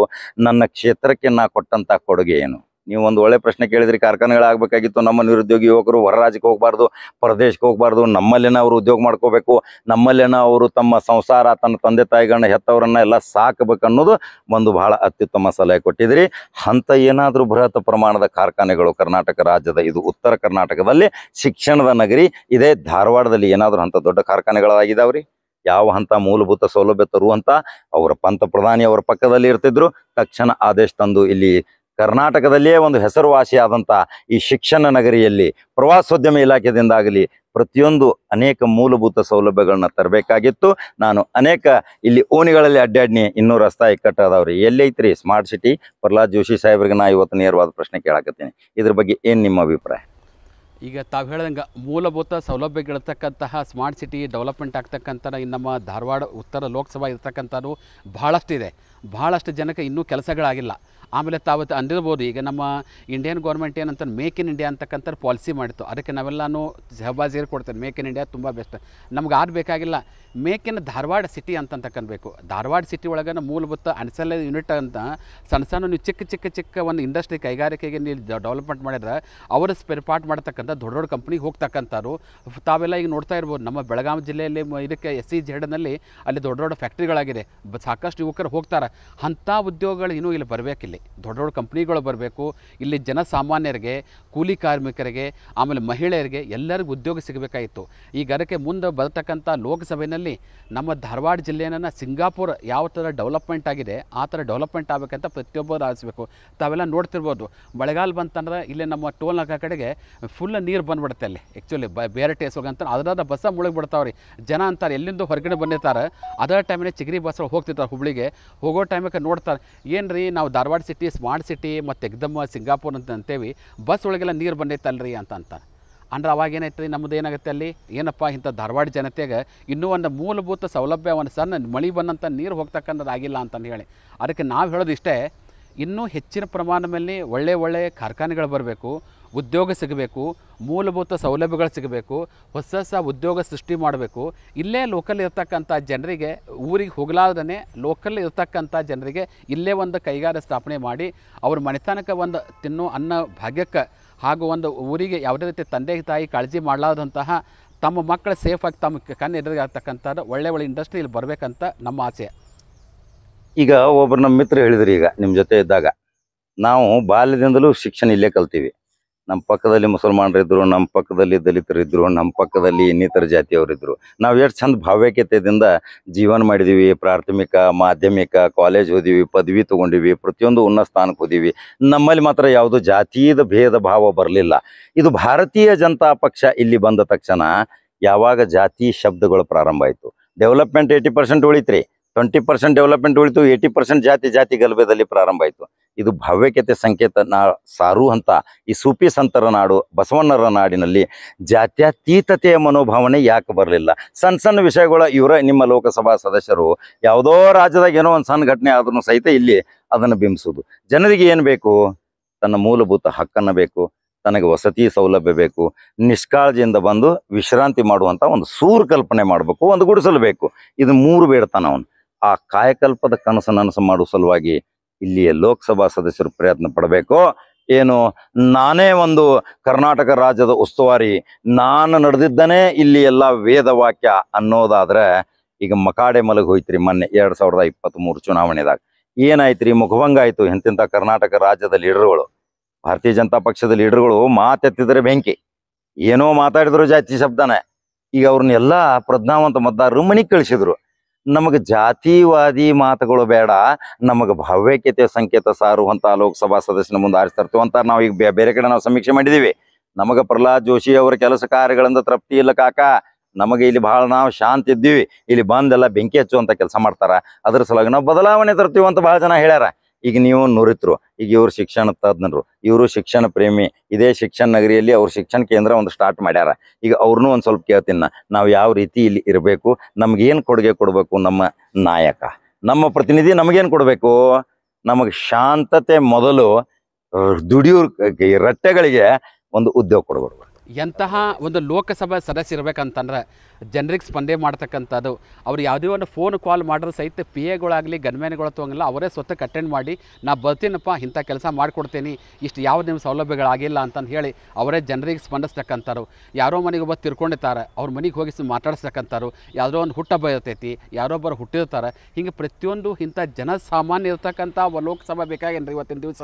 ನನ್ನ ಕ್ಷೇತ್ರಕ್ಕೆ ನಾ ಕೊಟ್ಟಂಥ ಕೊಡುಗೆ ಏನು? ನೀವು ಒಂದು ಒಳ್ಳೆ ಪ್ರಶ್ನೆ ಕೇಳಿದ್ರಿ. ಕಾರ್ಖಾನೆಗಳಾಗಬೇಕಾಗಿತ್ತು, ನಮ್ಮ ನಿರುದ್ಯೋಗಿ ಯುವಕರು ಹೊರ ರಾಜ್ಯಕ್ಕೆ ಹೋಗಬಾರ್ದು, ಪ್ರದೇಶಕ್ಕೆ ಹೋಗಬಾರ್ದು, ನಮ್ಮಲ್ಲೇನ ಅವರು ಉದ್ಯೋಗ ಮಾಡ್ಕೋಬೇಕು, ನಮ್ಮಲ್ಲೇನ ಅವರು ತಮ್ಮ ಸಂಸಾರ, ತನ್ನ ತಂದೆ ತಾಯಿಗಳನ್ನ ಹೆತ್ತವರನ್ನ ಎಲ್ಲ ಸಾಕಬೇಕು ಅನ್ನೋದು ಒಂದು ಬಹಳ ಅತ್ಯುತ್ತಮ ಸಲಹೆ ಕೊಟ್ಟಿದ್ರಿ. ಅಂಥ ಏನಾದರೂ ಬೃಹತ್ ಪ್ರಮಾಣದ ಕಾರ್ಖಾನೆಗಳು ಕರ್ನಾಟಕ ರಾಜ್ಯದ, ಇದು ಉತ್ತರ ಕರ್ನಾಟಕದಲ್ಲಿ ಶಿಕ್ಷಣದ ನಗರಿ, ಇದೇ ಧಾರವಾಡದಲ್ಲಿ ಏನಾದರೂ ಅಂಥ ದೊಡ್ಡ ಕಾರ್ಖಾನೆಗಳಾಗಿದ್ದಾವ್ರಿ? ಯಾವ ಹಂತ ಮೂಲಭೂತ ಸೌಲಭ್ಯ ತರುವಂತ ಅವರ ಪ್ರಧಾನಿ ಅವರ ಪಕ್ಕದಲ್ಲಿ ಇರ್ತಿದ್ರು, ತಕ್ಷಣ ಆದೇಶ ತಂದು ಇಲ್ಲಿ ಕರ್ನಾಟಕದಲ್ಲಿಯೇ ಒಂದು ಹೆಸರುವಾಸಿಯಾದಂಥ ಈ ಶಿಕ್ಷಣ ನಗರಿಯಲ್ಲಿ ಪ್ರವಾಸೋದ್ಯಮ ಇಲಾಖೆಯಿಂದಾಗಲಿ ಪ್ರತಿಯೊಂದು ಅನೇಕ ಮೂಲಭೂತ ಸೌಲಭ್ಯಗಳನ್ನ ತರಬೇಕಾಗಿತ್ತು. ನಾನು ಅನೇಕ ಇಲ್ಲಿ ಓಣಿಗಳಲ್ಲಿ ಅಡ್ಡಾಡ್ನಿ, ಇನ್ನೂ ರಸ್ತಾ ಇಕ್ಕಟ್ಟು ಅದಾವ್ರಿ, ಎಲ್ಲೈತ್ರಿ ಸ್ಮಾರ್ಟ್ ಸಿಟಿ? ಪ್ರಹ್ಲಾದ್ ಜೋಶಿ ಸಾಹೇಬ್ರಿಗೆ ನಾ ಇವತ್ತು ನೇರವಾದ ಪ್ರಶ್ನೆ ಕೇಳಾಕತ್ತೀನಿ. ಇದ್ರ ಬಗ್ಗೆ ಏನು ನಿಮ್ಮ ಅಭಿಪ್ರಾಯ? ಈಗ ತಾವು ಹೇಳ್ದಂಗೆ ಮೂಲಭೂತ ಸೌಲಭ್ಯಗಳಿರ್ತಕ್ಕಂತಹ ಸ್ಮಾರ್ಟ್ ಸಿಟಿ ಡೆವಲಪ್ಮೆಂಟ್ ಆಗ್ತಕ್ಕಂಥ ನಮ್ಮ ಧಾರವಾಡ ಉತ್ತರ ಲೋಕಸಭಾ ಇರ್ತಕ್ಕಂಥದ್ದು ಭಾಳಷ್ಟಿದೆ. ಭಾಳಷ್ಟು ಜನಕ್ಕೆ ಇನ್ನೂ ಕೆಲಸಗಳಾಗಿಲ್ಲ. ಆಮೇಲೆ ತಾವು ಅಂದಿರ್ಬೋದು, ಈಗ ನಮ್ಮ ಇಂಡಿಯನ್ ಗೌರ್ಮೆಂಟ್ ಏನಂತ ಮೇಕ್ ಇನ್ ಇಂಡಿಯಾ ಅಂತಕ್ಕಂಥ ಪಾಲಿಸಿ ಮಾಡಿತ್ತು. ಅದಕ್ಕೆ ನಾವೆಲ್ಲನೂ ಸಹಬಾಗಿ ಕೊಡ್ತೇವೆ. ಮೇಕ್ ಇನ್ ಇಂಡಿಯಾ ತುಂಬ ಬೆಸ್ಟ್. ನಮ್ಗೆ ಬೇಕಾಗಿಲ್ಲ ಮೇಕ್ ಇನ್ ಧಾರವಾಡ ಸಿಟಿ ಅಂತಕ್ಕನ್ಬೇಕು. ಧಾರವಾಡ ಸಿಟಿ ಒಳಗೆ ಮೂಲಭೂತ ಅನ್ಸಲ್ ಯೂನಿಟ್ ಅಂತ ಸಣ್ಣ ನೀವು ಚಿಕ್ಕ ಒಂದು ಇಂಡಸ್ಟ್ರಿ ಕೈಗಾರಿಕೆಗೆ ನೀವು ಡೆವಲಪ್ಮೆಂಟ್ ಮಾಡಿದ್ರೆ ಅವರು ಸ್ಪೇರ್ ಪಾರ್ಟ್ ಮಾಡ್ತಕ್ಕಂಥ ದೊಡ್ಡ ಕಂಪ್ನಿಗೆ ಹೋಗ್ತಕ್ಕಂಥವ್ರು ತಾವೆಲ್ಲ ಈಗ ನೋಡ್ತಾ ಇರ್ಬೋದು. ನಮ್ಮ ಬೆಳಗಾವಿ ಜಿಲ್ಲೆಯಲ್ಲಿ ಇದಕ್ಕೆ SEZ ಅಲ್ಲಿ ದೊಡ್ಡ ಫ್ಯಾಕ್ಟ್ರಿಗಳಾಗಿದೆ. ಸಾಕಷ್ಟು ಯುವಕರು ಹೋಗ್ತಾರೆ. ಅಂಥ ಉದ್ಯೋಗಗಳು ಇನ್ನೂ ಇಲ್ಲಿ ಬರಬೇಕಿಲ್ಲಿ. ದೊಡ್ಡ ಕಂಪ್ನಿಗಳು ಬರಬೇಕು. ಇಲ್ಲಿ ಜನಸಾಮಾನ್ಯರಿಗೆ, ಕೂಲಿ ಕಾರ್ಮಿಕರಿಗೆ, ಆಮೇಲೆ ಮಹಿಳೆಯರಿಗೆ ಎಲ್ಲರಿಗೂ ಉದ್ಯೋಗ ಸಿಗಬೇಕಾಗಿತ್ತು. ಈಗ ಅದಕ್ಕೆ ಮುಂದೆ ಬರ್ತಕ್ಕಂಥ ಲೋಕಸಭೆಯಲ್ಲಿ ನಮ್ಮ ಧಾರವಾಡ ಜಿಲ್ಲೆಯನ್ನು ಸಿಂಗಾಪುರ್ ಯಾವ ಥರ ಡೆವಲಪ್ಮೆಂಟ್ ಆಗಿದೆ ಆ ಥರ ಡೆವಲಪ್ಮೆಂಟ್ ಆಗಬೇಕಂತ ಪ್ರತಿಯೊಬ್ಬರು ಆರಿಸಬೇಕು. ತಾವೆಲ್ಲ ನೋಡ್ತಿರ್ಬೋದು, ಮಳೆಗಾಲ ಬಂತಂದ್ರೆ ಇಲ್ಲಿ ನಮ್ಮ ಟೋಲ್ ನಾಕಾ ಕಡೆಗೆ ಫುಲ್ ನೀರು ಬಂದುಬಿಡುತ್ತೆ. ಅಲ್ಲಿ ಆ್ಯಕ್ಚುಲಿ ಬೇರೆ ಟೇಸ್ ಹೋಗಂತ ಅದರ ಬಸ್ಸ ಮುಳುಗಿಬಿಡ್ತಾವ್ರಿ. ಜನ ಅಂತಾರೆ ಎಲ್ಲಿಂದ ಹೊರಗಡೆ ಬಂದಿರ್ತಾರೆ. ಅದರ ಟೈಮಿಗೆ ಚಿಗರಿ ಬಸ್ ಹೋಗ್ತಿರ್ತಾರೆ ಹುಬ್ಳಿಗೆ. ಹೋಗೋ ಟೈಮಿಗೆ ನೋಡ್ತಾರೆ, ಏನು ರೀ ನಾವು ಧಾರವಾಡ ಸಿಟಿ ಸ್ಮಾರ್ಟ್ ಸಿಟಿ ಮತ್ತು ಎಕ್ದಮ್ ಸಿಂಗಾಪುರ್ ಅಂತ ಅಂತೇವಿ, ಬಸ್ ಒಳಗೆಲ್ಲ ನೀರು ಬಂದೈತಲ್ರಿ ಅಂತ ಅಂತಾರೆ. ಅಂದ್ರೆ ಅವಾಗ ಏನಾಯ್ತು ರೀ, ನಮ್ಮದು ಏನಾಗುತ್ತೆ ಅಲ್ಲಿ, ಏನಪ್ಪ ಇಂಥ ಧಾರವಾಡ ಜನತೆಗೆ ಇನ್ನೂ ಒಂದು ಮೂಲಭೂತ ಸೌಲಭ್ಯ, ಒಂದು ಸಣ್ಣ ಮಳೆ ಬಂದಂಥ ನೀರು ಹೋಗ್ತಕ್ಕಂಥದ್ದು ಆಗಿಲ್ಲ ಅಂತಂದು ಹೇಳಿ. ಅದಕ್ಕೆ ನಾವು ಹೇಳೋದು ಇಷ್ಟೇ, ಇನ್ನೂ ಹೆಚ್ಚಿನ ಪ್ರಮಾಣದಲ್ಲಿ ಒಳ್ಳೆಯ ಕಾರ್ಖಾನೆಗಳು ಬರಬೇಕು, ಉದ್ಯೋಗ ಸಿಗಬೇಕು, ಮೂಲಭೂತ ಸೌಲಭ್ಯಗಳು ಸಿಗಬೇಕು, ಹೊಸ ಉದ್ಯೋಗ ಸೃಷ್ಟಿ ಮಾಡಬೇಕು. ಇಲ್ಲೇ ಲೋಕಲ್ ಇರ್ತಕ್ಕಂಥ ಜನರಿಗೆ, ಊರಿಗೆ ಹೋಗಲಾರ್ದೇ ಲೋಕಲ್ ಇರ್ತಕ್ಕಂಥ ಜನರಿಗೆ ಇಲ್ಲೇ ಒಂದು ಕೈಗಾರಿಕೆ ಸ್ಥಾಪನೆ ಮಾಡಿ ಅವ್ರ ಮನೆತನಕ್ಕೆ ಒಂದು ತಿನ್ನೋ ಅನ್ನ ಭಾಗ್ಯಕ್ಕೆ ಹಾಗೂ ಒಂದು ಊರಿಗೆ ಯಾವುದೇ ರೀತಿ ತಂದೆ ತಾಯಿ ಕಾಳಜಿ ಮಾಡಲಾರ್ದಂತಹ ತಮ್ಮ ಮಕ್ಕಳು ಸೇಫಾಗಿ ತಮ್ಮ ಕಣ್ಣು ಎದುರಿಗಾಗ್ತಕ್ಕಂಥದ್ದು ಒಳ್ಳೆ ಇಂಡಸ್ಟ್ರಿ ಇಲ್ಲಿ ಬರಬೇಕಂತ ನಮ್ಮ ಆಸೆ. ಈಗ ಒಬ್ಬರು ನಮ್ಮ ಮಿತ್ರ ಹೇಳಿದ್ರಿ, ಈಗ ನಿಮ್ಮ ಜೊತೆ ಇದ್ದಾಗ ನಾವು ಬಾಲ್ಯದಿಂದಲೂ ಶಿಕ್ಷಣ ಇಲ್ಲೇ ಕಲ್ತೀವಿ. ನಮ್ಮ ಪಕ್ಕದಲ್ಲಿ ಮುಸಲ್ಮಾನರಿದ್ದರು, ನಮ್ಮ ಪಕ್ಕದಲ್ಲಿ ದಲಿತರಿದ್ದರು, ನಮ್ಮ ಪಕ್ಕದಲ್ಲಿ ಇನ್ನಿತರ ಜಾತಿಯವರಿದ್ದರು. ನಾವು ಎಷ್ಟು ಚಂದ ಭಾವ್ಯಕತೆಯಿಂದ ಜೀವನ ಮಾಡಿದ್ದೀವಿ. ಪ್ರಾಥಮಿಕ, ಮಾಧ್ಯಮಿಕ, ಕಾಲೇಜ್ ಓದಿವಿ, ಪದವಿ ತೊಗೊಂಡಿವಿ, ಪ್ರತಿಯೊಂದು ಉನ್ನತ ಸ್ಥಾನಕ್ಕೆ ಓದಿವಿ. ನಮ್ಮಲ್ಲಿ ಮಾತ್ರ ಯಾವುದೋ ಜಾತಿಯದ ಭೇದ ಭಾವ ಬರಲಿಲ್ಲ. ಇದು ಭಾರತೀಯ ಜನತಾ ಪಕ್ಷ ಇಲ್ಲಿ ಬಂದ ತಕ್ಷಣ ಯಾವಾಗ ಜಾತಿ ಶಬ್ದಗಳು ಪ್ರಾರಂಭ ಆಯಿತು, ಡೆವಲಪ್ಮೆಂಟ್ 80% ಉಳಿತ್ರಿ, 20% ಡೆವಲಪ್ಮೆಂಟ್ ಉಳಿತು, 80% ಜಾತಿ ಗಲಭೆದಲ್ಲಿ ಪ್ರಾರಂಭ ಆಯಿತು. ಇದು ಭಾವ್ಯಕತೆ ಸಂಕೇತ ಸಾರುವಂಥ ಈ ಸೂಫಿ ಸಂತರ ನಾಡು, ಬಸವಣ್ಣರ ನಾಡಿನಲ್ಲಿ ಜಾತ್ಯತೀತತೆಯ ಮನೋಭಾವನೆ ಯಾಕೆ ಬರಲಿಲ್ಲ? ಸಣ್ಣ ವಿಷಯಗಳ ನಿಮ್ಮ ಲೋಕಸಭಾ ಸದಸ್ಯರು ಯಾವುದೋ ರಾಜ್ಯದಾಗ ಏನೋ ಒಂದು ಸಣ್ಣ ಘಟನೆ ಆದ್ರೂ ಸಹಿತ ಇಲ್ಲಿ ಅದನ್ನು ಬಿಂಬಿಸೋದು. ಜನರಿಗೆ ಏನು ಬೇಕು? ತನ್ನ ಮೂಲಭೂತ ಹಕ್ಕನ್ನು ಬೇಕು, ತನಗೆ ವಸತಿ ಸೌಲಭ್ಯ ಬೇಕು, ನಿಷ್ಕಾಳಜಿಯಿಂದ ಬಂದು ವಿಶ್ರಾಂತಿ ಮಾಡುವಂಥ ಒಂದು ಸೂರು ಕಲ್ಪನೆ ಮಾಡಬೇಕು, ಒಂದು ಗುಡಿಸಲು ಬೇಕು. ಇದು 3 ಬೇಡ್ತಾನ ಅವನು. ಆ ಕಾಯಕಲ್ಪದ ಕನಸು ನನಸು ಮಾಡುವ ಸಲುವಾಗಿ ಇಲ್ಲಿಯ ಲೋಕಸಭಾ ಸದಸ್ಯರು ಪ್ರಯತ್ನ ಪಡಬೇಕು. ಏನು ನಾನೇ ಒಂದು ಕರ್ನಾಟಕ ರಾಜ್ಯದ ಉಸ್ತುವಾರಿ, ನಾನು ನಡೆದಿದ್ದನೇ ಇಲ್ಲಿ ಎಲ್ಲ ವೇದವಾಕ್ಯ ಅನ್ನೋದಾದ್ರೆ, ಈಗ ಮಕಾಡೆ ಮಲಗಿ ಹೋಯ್ತ್ರಿ ಮೊನ್ನೆ 2023 ಚುನಾವಣೆದಾಗ ಏನಾಯ್ತ್ರಿ? ಮುಖಭಂಗ ಆಯಿತು. ಎಂತೆಂಥ ಕರ್ನಾಟಕ ರಾಜ್ಯದ ಲೀಡರ್ಗಳು, ಭಾರತೀಯ ಜನತಾ ಪಕ್ಷದ ಲೀಡರ್ಗಳು ಮಾತೆತ್ತಿದ್ರೆ ಬೆಂಕಿ, ಏನೋ ಮಾತಾಡಿದ್ರು ಜಾತಿ ಶಬ್ದನೇ. ಈಗ ಅವ್ರನ್ನೆಲ್ಲ ಪ್ರಜ್ಞಾವಂತ ಮತದಾರರು ಮನೆಗೆ ಕಳಿಸಿದ್ರು. ನಮಗೆ ಜಾತಿವಾದಿ ಮಾತುಗಳು ಬೇಡ, ನಮಗೆ ಭಾವ್ಯಕತೆ ಸಂಕೇತ ಸಾರುವಂಥ ಲೋಕಸಭಾ ಸದಸ್ಯನ ಮುಂದೆ ಆರಿಸ್ತಿರ್ತೀವಿ ಅಂತ ನಾವು ಈಗ ಬೇರೆ ಕಡೆ ನಾವು ಸಮೀಕ್ಷೆ ಮಾಡಿದ್ದೀವಿ. ನಮಗೆ ಪ್ರಹ್ಲಾದ್ ಜೋಶಿ ಅವರ ಕೆಲಸ ಕಾರ್ಯಗಳಿಂದ ತೃಪ್ತಿ ಇಲ್ಲ ಕಾಕ. ನಮಗೆ ಇಲ್ಲಿ ಭಾಳ ನಾವು ಶಾಂತಿ ಇದ್ದೀವಿ, ಇಲ್ಲಿ ಬಂದೆಲ್ಲ ಬೆಂಕಿ ಹಚ್ಚುವಂಥ ಕೆಲಸ ಮಾಡ್ತಾರ. ಅದ್ರ ಸಲುವಾಗಿ ನಾವು ಬದಲಾವಣೆ ತರ್ತೀವಿ ಅಂತ ಭಾಳ ಜನ ಹೇಳ್ಯಾರ. ಈಗ ನೀವು ನುರಿತರು, ಈಗ ಇವರು ಶಿಕ್ಷಣ ತಜ್ಞರು, ಇವರು ಶಿಕ್ಷಣ ಪ್ರೇಮಿ, ಇದೇ ಶಿಕ್ಷಣ ನಗರಿಯಲ್ಲಿ ಅವ್ರ ಶಿಕ್ಷಣ ಕೇಂದ್ರ ಒಂದು ಸ್ಟಾರ್ಟ್ ಮಾಡ್ಯಾರ. ಈಗ ಅವ್ರನ್ನೂ ಒಂದು ಸ್ವಲ್ಪ ಕೇಳ್ತೀನಿ, ನಾವು ಯಾವ ರೀತಿ ಇಲ್ಲಿ ಇರಬೇಕು, ನಮಗೇನು ಕೊಡುಗೆ ಕೊಡಬೇಕು? ನಮ್ಮ ನಾಯಕ, ನಮ್ಮ ಪ್ರತಿನಿಧಿ ನಮಗೇನು ಕೊಡಬೇಕು? ನಮಗೆ ಶಾಂತತೆ ಮೊದಲು, ದುಡಿಯೋರ್ ರಟ್ಟೆಗಳಿಗೆ ಒಂದು ಉದ್ಯೋಗ ಕೊಡಬೇಕು. ಎಂತಹ ಒಂದು ಲೋಕಸಭಾ ಸದಸ್ಯ ಇರಬೇಕಂತಂದ್ರೆ ಜನರಿಗೆ ಸ್ಪಂದನೆ ಮಾಡ್ತಕ್ಕಂಥದ್ದು. ಅವ್ರು ಯಾವುದೇ ಒಂದು ಫೋನ್ ಕಾಲ್ ಮಾಡಿದ್ರೆ ಸಹಿತ PAಗಳಾಗಲಿ ಗನ್ಮ್ಯಾನ್ಗಳು ತೊಗೊಂಗಿಲ್ಲ, ಅವರೇ ಸ್ವತಃ ಅಟೆಂಡ್ ಮಾಡಿ ನಾ ಬರ್ತೀನಪ್ಪ, ಇಂಥ ಕೆಲಸ ಮಾಡಿಕೊಡ್ತೀನಿ, ಇಷ್ಟು ಯಾವ ನಿಮ್ಮ ಸೌಲಭ್ಯಗಳಾಗಿಲ್ಲ ಅಂತಂದು ಹೇಳಿ ಅವರೇ ಜನರಿಗೆ ಸ್ಪಂದಿಸ್ತಕ್ಕಂಥವ್ರು. ಯಾರೋ ಮನೆಗೆ ಒಬ್ಬ ತಿರ್ಕೊಂಡಿರ್ತಾರೆ, ಅವ್ರ ಮನೆಗೆ ಹೋಗಿ ಮಾತಾಡಿಸ್ತಕ್ಕಂಥವ್ರು. ಯಾವುದೋ ಒಂದು ಹುಟ್ಟಹಬ್ಬ ಇರ್ತೈತಿ, ಯಾರೊಬ್ಬರು ಹುಟ್ಟಿರ್ತಾರೆ. ಹಿಂಗೆ ಪ್ರತಿಯೊಂದು ಇಂಥ ಜನಸಾಮಾನ್ಯ ಇರ್ತಕ್ಕಂಥ ಲೋಕಸಭಾ ಬೇಕಾಗೇನ್ರಿ ಇವತ್ತಿನ ದಿವಸ.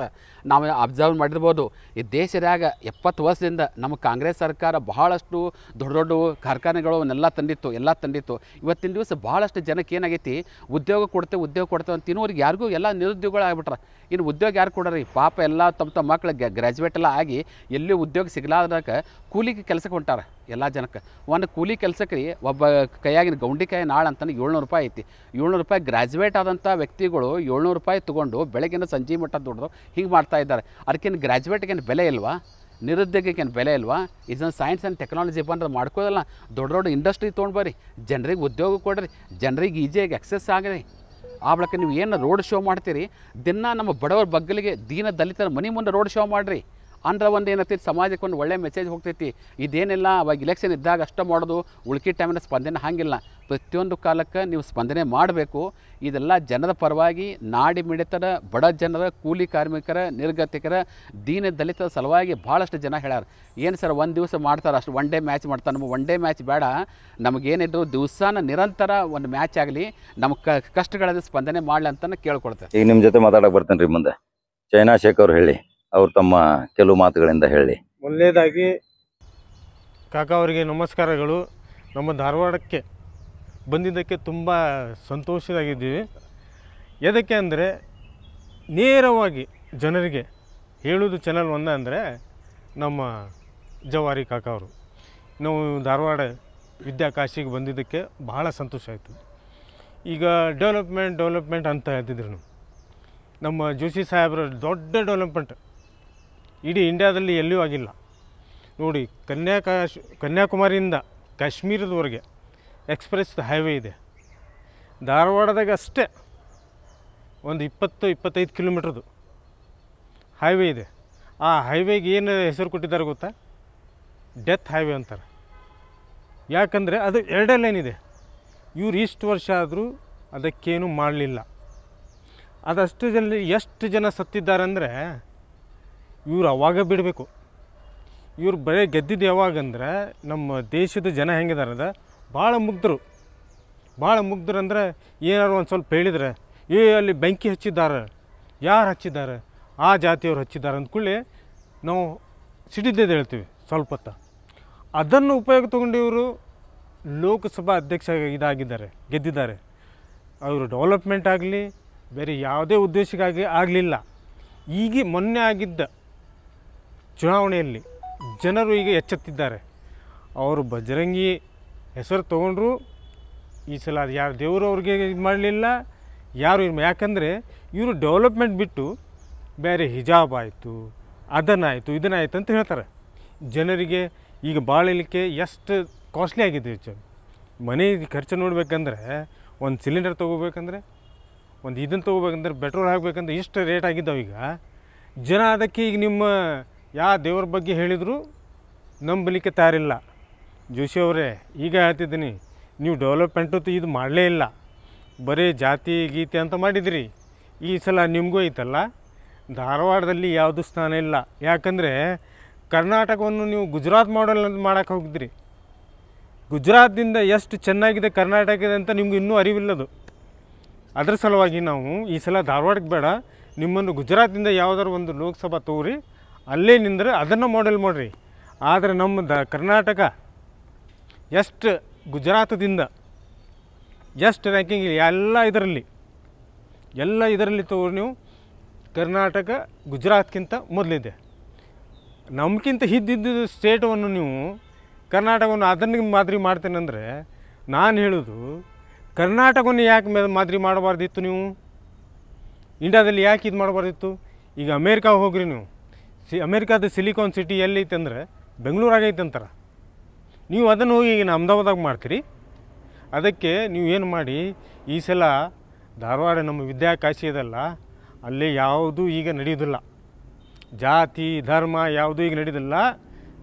ನಾವು ಅಬ್ಸರ್ವ್ ಮಾಡಿರ್ಬೋದು, ಈ ದೇಶದಾಗ 70 ವರ್ಷದಿಂದ ನಮ್ಮ ಕಾಂಗ್ರೆಸ್ ಸರ್ಕಾರ ಬಹಳಷ್ಟು ದೊಡ್ಡ ದೊಡ್ಡ ಕಾರ್ಖಾನೆಗಳನ್ನೆಲ್ಲ ತಂದಿತ್ತು. ಇವತ್ತಿನ ದಿವಸ ಭಾಳಷ್ಟು ಜನಕ್ಕೆ ಏನಾಗೈತಿ, ಉದ್ಯೋಗ ಕೊಡ್ತೇವೆ ಅಂತ ತಿನ್ನೋರಿಗೆ ಯಾರಿಗೂ ಎಲ್ಲ ನಿರುದ್ಯೋಗಗಳಾಗ್ಬಿಟ್ರೆ. ಇನ್ನು ಉದ್ಯೋಗ ಯಾರು ಕೊಡ್ರಿ? ಪಾಪ ಎಲ್ಲ ತಮ್ಮ ಮಕ್ಳಿಗೆ ಗ್ರ್ಯಾಜುಯೇಟ್ ಎಲ್ಲ ಆಗಿ ಎಲ್ಲಿ ಉದ್ಯೋಗ ಸಿಗಲಾರ್ದಾಗ ಕೂಲಿಗೆ ಕೆಲಸಕ್ಕೆ ಹೊಂಟಾರ ಎಲ್ಲ ಜನಕ್ಕೆ. ಒಂದು ಕೂಲಿ ಕೆಲಸಕ್ಕೆ ರೀ ಒಬ್ಬ ಕೈಯಾಗಿನ ಗೌಂಡಿಕಾಯಿ ನಾಳೆ ಅಂತಾನೆ 700 ರೂಪಾಯಿ ಐತಿ. 700 ರೂಪಾಯಿ ಗ್ರ್ಯಾಜುಯೇಟ್ ಆದಂಥ ವ್ಯಕ್ತಿಗಳು 700 ರೂಪಾಯಿ ತೊಗೊಂಡು ಬೆಳಗಿನ ಸಂಜೆ ಮಟ್ಟ ದುಡ್ದು ಹಿಂಗೆ ಮಾಡ್ತಾ ಇದ್ದಾರೆ. ಅದಕ್ಕೇನು ಗ್ರ್ಯಾಜುಯೇಟ್ಗೇನು ಬೆಲೆ ಇಲ್ವಾ? ನಿರುದ್ಯೋಗಕ್ಕೇನು ಬೆಲೆ ಇಲ್ವಾ? ಇದನ್ನು ಸೈನ್ಸ್ ಆ್ಯಂಡ್ ಟೆಕ್ನಾಲಜಿ ಬಂದ್ರೆ ಮಾಡ್ಕೋದಲ್ಲ. ದೊಡ್ಡ ಇಂಡಸ್ಟ್ರಿ ತೊಗೊಂಡು ಬರ್ರಿ, ಜನರಿಗೆ ಉದ್ಯೋಗ ಕೊಡ್ರಿ, ಜನರಿಗೆ ಈಜಿಯಾಗಿ ಎಕ್ಸೆಸ್ ಆಗಲಿ. ಆ ಬಳಿಕ ನೀವು ಏನು ರೋಡ್ ಶೋ ಮಾಡ್ತೀರಿ, ದಿನ ನಮ್ಮ ಬಡವರ ಬಗ್ಗಲಿಗೆ ದೀನ ದಲಿತರ ಮನೆ ಮುಂದೆ ರೋಡ್ ಶೋ ಮಾಡಿರಿ ಅಂದ್ರೆ ಒಂದು ಏನೈತಿ, ಸಮಾಜಕ್ಕೆ ಒಂದು ಒಳ್ಳೆ ಮೆಸೇಜ್ ಹೋಗ್ತೈತಿ. ಇದೇನಿಲ್ಲ ಅವಾಗ ಇಲೆಕ್ಷನ್ ಇದ್ದಾಗ ಅಷ್ಟೇ ಮಾಡೋದು, ಉಳ್ಕಿ ಟೈಮಿನ ಸ್ಪಂದನೆ ಹಾಗಿಲ್ಲ. ಪ್ರತಿಯೊಂದು ಕಾಲಕ್ಕೆ ನೀವು ಸ್ಪಂದನೆ ಮಾಡಬೇಕು. ಇದೆಲ್ಲ ಜನರ ಪರವಾಗಿ, ನಾಡಿ ಮಿಡಿತರ, ಬಡ ಜನರ, ಕೂಲಿ ಕಾರ್ಮಿಕರ, ನಿರ್ಗತಿಕರ, ದೀನ ದಲಿತರ ಸಲುವಾಗಿ ಭಾಳಷ್ಟು ಜನ ಹೇಳ್ಯಾರ. ಏನು ಸರ್ ಒಂದು ದಿವಸ ಮಾಡ್ತಾರೆ ಅಷ್ಟು, ಒನ್ ಡೇ ಮ್ಯಾಚ್ ಮಾಡ್ತಾರೆ. ನಮಗೆ ಒನ್ ಡೇ ಮ್ಯಾಚ್ ಬೇಡ, ನಮಗೇನಿದ್ರು ದಿವಸಾನ ನಿರಂತರ ಒಂದು ಮ್ಯಾಚ್ ಆಗಲಿ, ನಮ್ಮ ಕಷ್ಟಗಳಲ್ಲಿ ಸ್ಪಂದನೆ ಮಾಡಲಿ ಅಂತ ಕೇಳ್ಕೊಳ್ತಾರೆ. ಈಗ ನಿಮ್ಮ ಜೊತೆ ಮಾತಾಡಕ್ಕೆ ಬರ್ತೇನೆ ರೀ ಮುಂದೆ. ಚೈನಾ ಶೇಖ್ ಅವ್ರು ಹೇಳಿ, ಅವ್ರು ತಮ್ಮ ಕೆಲವು ಮಾತುಗಳಿಂದ ಹೇಳಿ. ಮೊದಲನೇದಾಗಿ ಕಾಕ ಅವರಿಗೆ ನಮಸ್ಕಾರಗಳು. ನಮ್ಮ ಧಾರವಾಡಕ್ಕೆ ಬಂದಿದ್ದಕ್ಕೆ ತುಂಬ ಸಂತೋಷವಾಗಿದ್ದೀವಿ. ಎದಕ್ಕೆ ಅಂದರೆ ನೇರವಾಗಿ ಜನರಿಗೆ ಹೇಳೋದು ಚಾನಲ್ ಒಂದ ಅಂದರೆ ನಮ್ಮ ಜವಾರಿ ಕಾಕ ಅವರು. ನಾವು ಧಾರವಾಡ ವಿದ್ಯಾಕಾಶಿಗೆ ಬಂದಿದ್ದಕ್ಕೆ ಬಹಳ ಸಂತೋಷ ಆಯಿತು. ಈಗ ಡೆವಲಪ್ಮೆಂಟ್ ಅಂತ ಹೇಳ್ತಿದ್ರು ನಮ್ಮ ಜೋಶಿ ಸಾಹೇಬ್ರ ದೊಡ್ಡ ಡೆವಲಪ್ಮೆಂಟ್ ಇಡೀ ಇಂಡಿಯಾದಲ್ಲಿ ಎಲ್ಲಿಯೂ ಆಗಿಲ್ಲ ನೋಡಿ. ಕನ್ಯಾಕುಮಾರಿಯಿಂದ ಕಾಶ್ಮೀರದವರೆಗೆ ಎಕ್ಸ್ಪ್ರೆಸ್ ಹೈವೇ ಇದೆ. ಧಾರವಾಡದಾಗ ಅಷ್ಟೇ ಒಂದು 20-25 ಕಿಲೋಮೀಟ್ರದು ಹೈವೇ ಇದೆ. ಆ ಹೈವೇಗೆ ಏನು ಹೆಸರು ಕೊಟ್ಟಿದ್ದಾರೆ ಗೊತ್ತಾ? ಡೆತ್ ಹೈವೇ ಅಂತಾರೆ. ಯಾಕಂದರೆ ಅದು 2 ಲೈನ್ ಇದೆ. ಇವ್ರು ಇಷ್ಟು ವರ್ಷ ಆದರೂ ಅದಕ್ಕೇನು ಮಾಡಲಿಲ್ಲ. ಅದಷ್ಟು ಜನ ಎಷ್ಟು ಜನ ಸತ್ತಿದ್ದಾರೆ ಅಂದರೆ ಇವ್ರು ಅವಾಗ ಬಿಡಬೇಕು. ಇವ್ರು ಬರೀ ಗೆದ್ದಿದ್ದು ಯಾವಾಗಂದ್ರೆ ನಮ್ಮ ದೇಶದ ಜನ ಹೆಂಗಿದಾರದ ಭಾಳ ಮುಗ್ಧರು ಅಂದ್ರೆ ಏನಾರು ಒಂದು ಸ್ವಲ್ಪ ಹೇಳಿದ್ರೆ ಅಲ್ಲಿ ಬೆಂಕಿ ಹಚ್ಚಿದ್ದಾರೆ, ಯಾರು ಹಚ್ಚಿದ್ದಾರೆ, ಆ ಜಾತಿಯವ್ರು ಹಚ್ಚಿದ್ದಾರೆ ಅಂದ್ಕೊಳ್ಳಿ ನಾವು ಸಿಡಿದ್ದೇದು ಹೇಳ್ತೀವಿ ಸ್ವಲ್ಪ ಹೊತ್ತು. ಅದನ್ನು ಉಪಯೋಗ ತೊಗೊಂಡು ಇವರು ಲೋಕಸಭಾ ಅಧ್ಯಕ್ಷ ಗೆದ್ದಿದ್ದಾರೆ. ಅವರು ಡೆವಲಪ್ಮೆಂಟ್ ಆಗಲಿ ಬೇರೆ ಯಾವುದೇ ಉದ್ದೇಶಕ್ಕಾಗಿ ಆಗಲಿಲ್ಲ. ಈಗ ಮೊನ್ನೆ ಆಗಿದ್ದ ಚುನಾವಣೆಯಲ್ಲಿ ಜನರು ಈಗ ಎಚ್ಚೆತ್ತಿದ್ದಾರೆ. ಅವರು ಬಜರಂಗಿ ಹೆಸರು ತೊಗೊಂಡ್ರು ಈ ಸಲ ಅದು ಯಾರು ದೇವರು ಅವ್ರಿಗೆ ಇದು ಮಾಡಲಿಲ್ಲ, ಯಾರು ಯಾಕಂದರೆ ಇವರು ಡೆವಲಪ್ಮೆಂಟ್ ಬಿಟ್ಟು ಬೇರೆ ಹಿಜಾಬ್ ಆಯಿತು, ಅದನ್ನಾಯಿತು, ಇದನ್ನಾಯಿತು ಅಂತ ಹೇಳ್ತಾರೆ. ಜನರಿಗೆ ಈಗ ಬಾಳಲಿಕ್ಕೆ ಎಷ್ಟು ಕಾಸ್ಟ್ಲಿ ಆಗಿದೆ. ಮನೆ ಖರ್ಚು ನೋಡಬೇಕಂದ್ರೆ ಒಂದು ಸಿಲಿಂಡರ್ ತೊಗೋಬೇಕಂದ್ರೆ, ಒಂದು ಇದನ್ನು ತೊಗೋಬೇಕಂದ್ರೆ, ಪೆಟ್ರೋಲ್ ಹಾಕಬೇಕಂದ್ರೆ ಇಷ್ಟು ರೇಟ್ ಆಗಿದ್ದಾವೆ. ಈಗ ಜನ ಅದಕ್ಕೆ ಈಗ ನಿಮ್ಮ ಯಾವ ದೇವ್ರ ಬಗ್ಗೆ ಹೇಳಿದರೂ ನಂಬಲಿಕ್ಕೆ ತಯಾರಿಲ್ಲ. ಜೋಶಿ ಅವರೇ, ಈಗ ಹೇಳ್ತಿದ್ದೀನಿ, ನೀವು ಡೆವಲಪ್ಮೆಂಟು ಇದು ಮಾಡಲೇ ಇಲ್ಲ, ಬರೀ ಜಾತಿ ಗೀತೆ ಅಂತ ಮಾಡಿದಿರಿ. ಈ ಸಲ ನಿಮಗೂ ಐತಲ್ಲ, ಧಾರವಾಡದಲ್ಲಿ ಯಾವುದು ಸ್ಥಾನ ಇಲ್ಲ. ಯಾಕಂದರೆ ಕರ್ನಾಟಕವನ್ನು ನೀವು ಗುಜರಾತ್ ಮಾಡೆಲ್ ಅಂತ ಮಾಡೋಕ್ಕೆ ಹೋಗಿದ್ರಿ. ಗುಜರಾತ್ದಿಂದ ಎಷ್ಟು ಚೆನ್ನಾಗಿದೆ ಕರ್ನಾಟಕದ ಅಂತ ನಿಮ್ಗೆ ಇನ್ನೂ ಅರಿವಿಲ್ಲದು. ಅದರ ಸಲುವಾಗಿ ನಾವು ಈ ಸಲ ಧಾರವಾಡಕ್ಕೆ ಬೇಡ, ನಿಮ್ಮನ್ನು ಗುಜರಾತಿಂದ ಯಾವುದಾದ್ರು ಒಂದು ಲೋಕಸಭಾ ತಗೋರಿ, ಅಲ್ಲೇ ನಿಂದರೆ ಅದನ್ನು ಮಾಡೆಲ್ ಮಾಡಿರಿ. ಆದರೆ ನಮ್ಮ ಕರ್ನಾಟಕ ಎಷ್ಟು ಗುಜರಾತದಿಂದ ಎಷ್ಟು ರ್ಯಾಂಕಿಂಗ್ ಎಲ್ಲ ಇದರಲ್ಲಿ ತಗೋರಿ ನೀವು. ಕರ್ನಾಟಕ ಗುಜರಾತ್ಗಿಂತ ಮೊದಲಿದೆ. ನಮಗಿಂತ ಹಿದ್ದಿದ್ದ ಸ್ಟೇಟವನ್ನು ನೀವು ಕರ್ನಾಟಕವನ್ನು ಅದನ್ನು ಮಾದರಿ ಮಾಡ್ತೇನೆಂದರೆ, ನಾನು ಹೇಳೋದು ಕರ್ನಾಟಕವನ್ನು ಯಾಕೆ ಮಾದರಿ ಮಾಡಬಾರ್ದಿತ್ತು ನೀವು? ಇಂಡಿಯಾದಲ್ಲಿ ಯಾಕೆ ಇದು ಮಾಡಬಾರ್ದಿತ್ತು? ಈಗ ಅಮೇರಿಕಾಗೆ ಹೋಗ್ರಿ ನೀವು, ಅಮೇರಿಕಾದ ಸಿಲಿಕಾನ್ ಸಿಟಿ ಎಲ್ಲೈತೆ ಅಂದರೆ ಬೆಂಗಳೂರಾಗೈತೆ ಅಂತಾರೆ. ನೀವು ಅದನ್ನು ಹೋಗಿ ಈಗ ಅಹಮದಾಬಾದಾಗ ಮಾಡ್ತೀರಿ. ಅದಕ್ಕೆ ನೀವು ಏನು ಮಾಡಿ, ಈ ಸಲ ಧಾರವಾಡ ನಮ್ಮ ವಿದ್ಯಾಕಾಶಿ ಇದಲ್ಲ, ಅಲ್ಲಿ ಯಾವುದೂ ಈಗ ನಡೆಯೋದಿಲ್ಲ. ಜಾತಿ ಧರ್ಮ ಯಾವುದೂ ಈಗ ನಡೆಯೋದಿಲ್ಲ.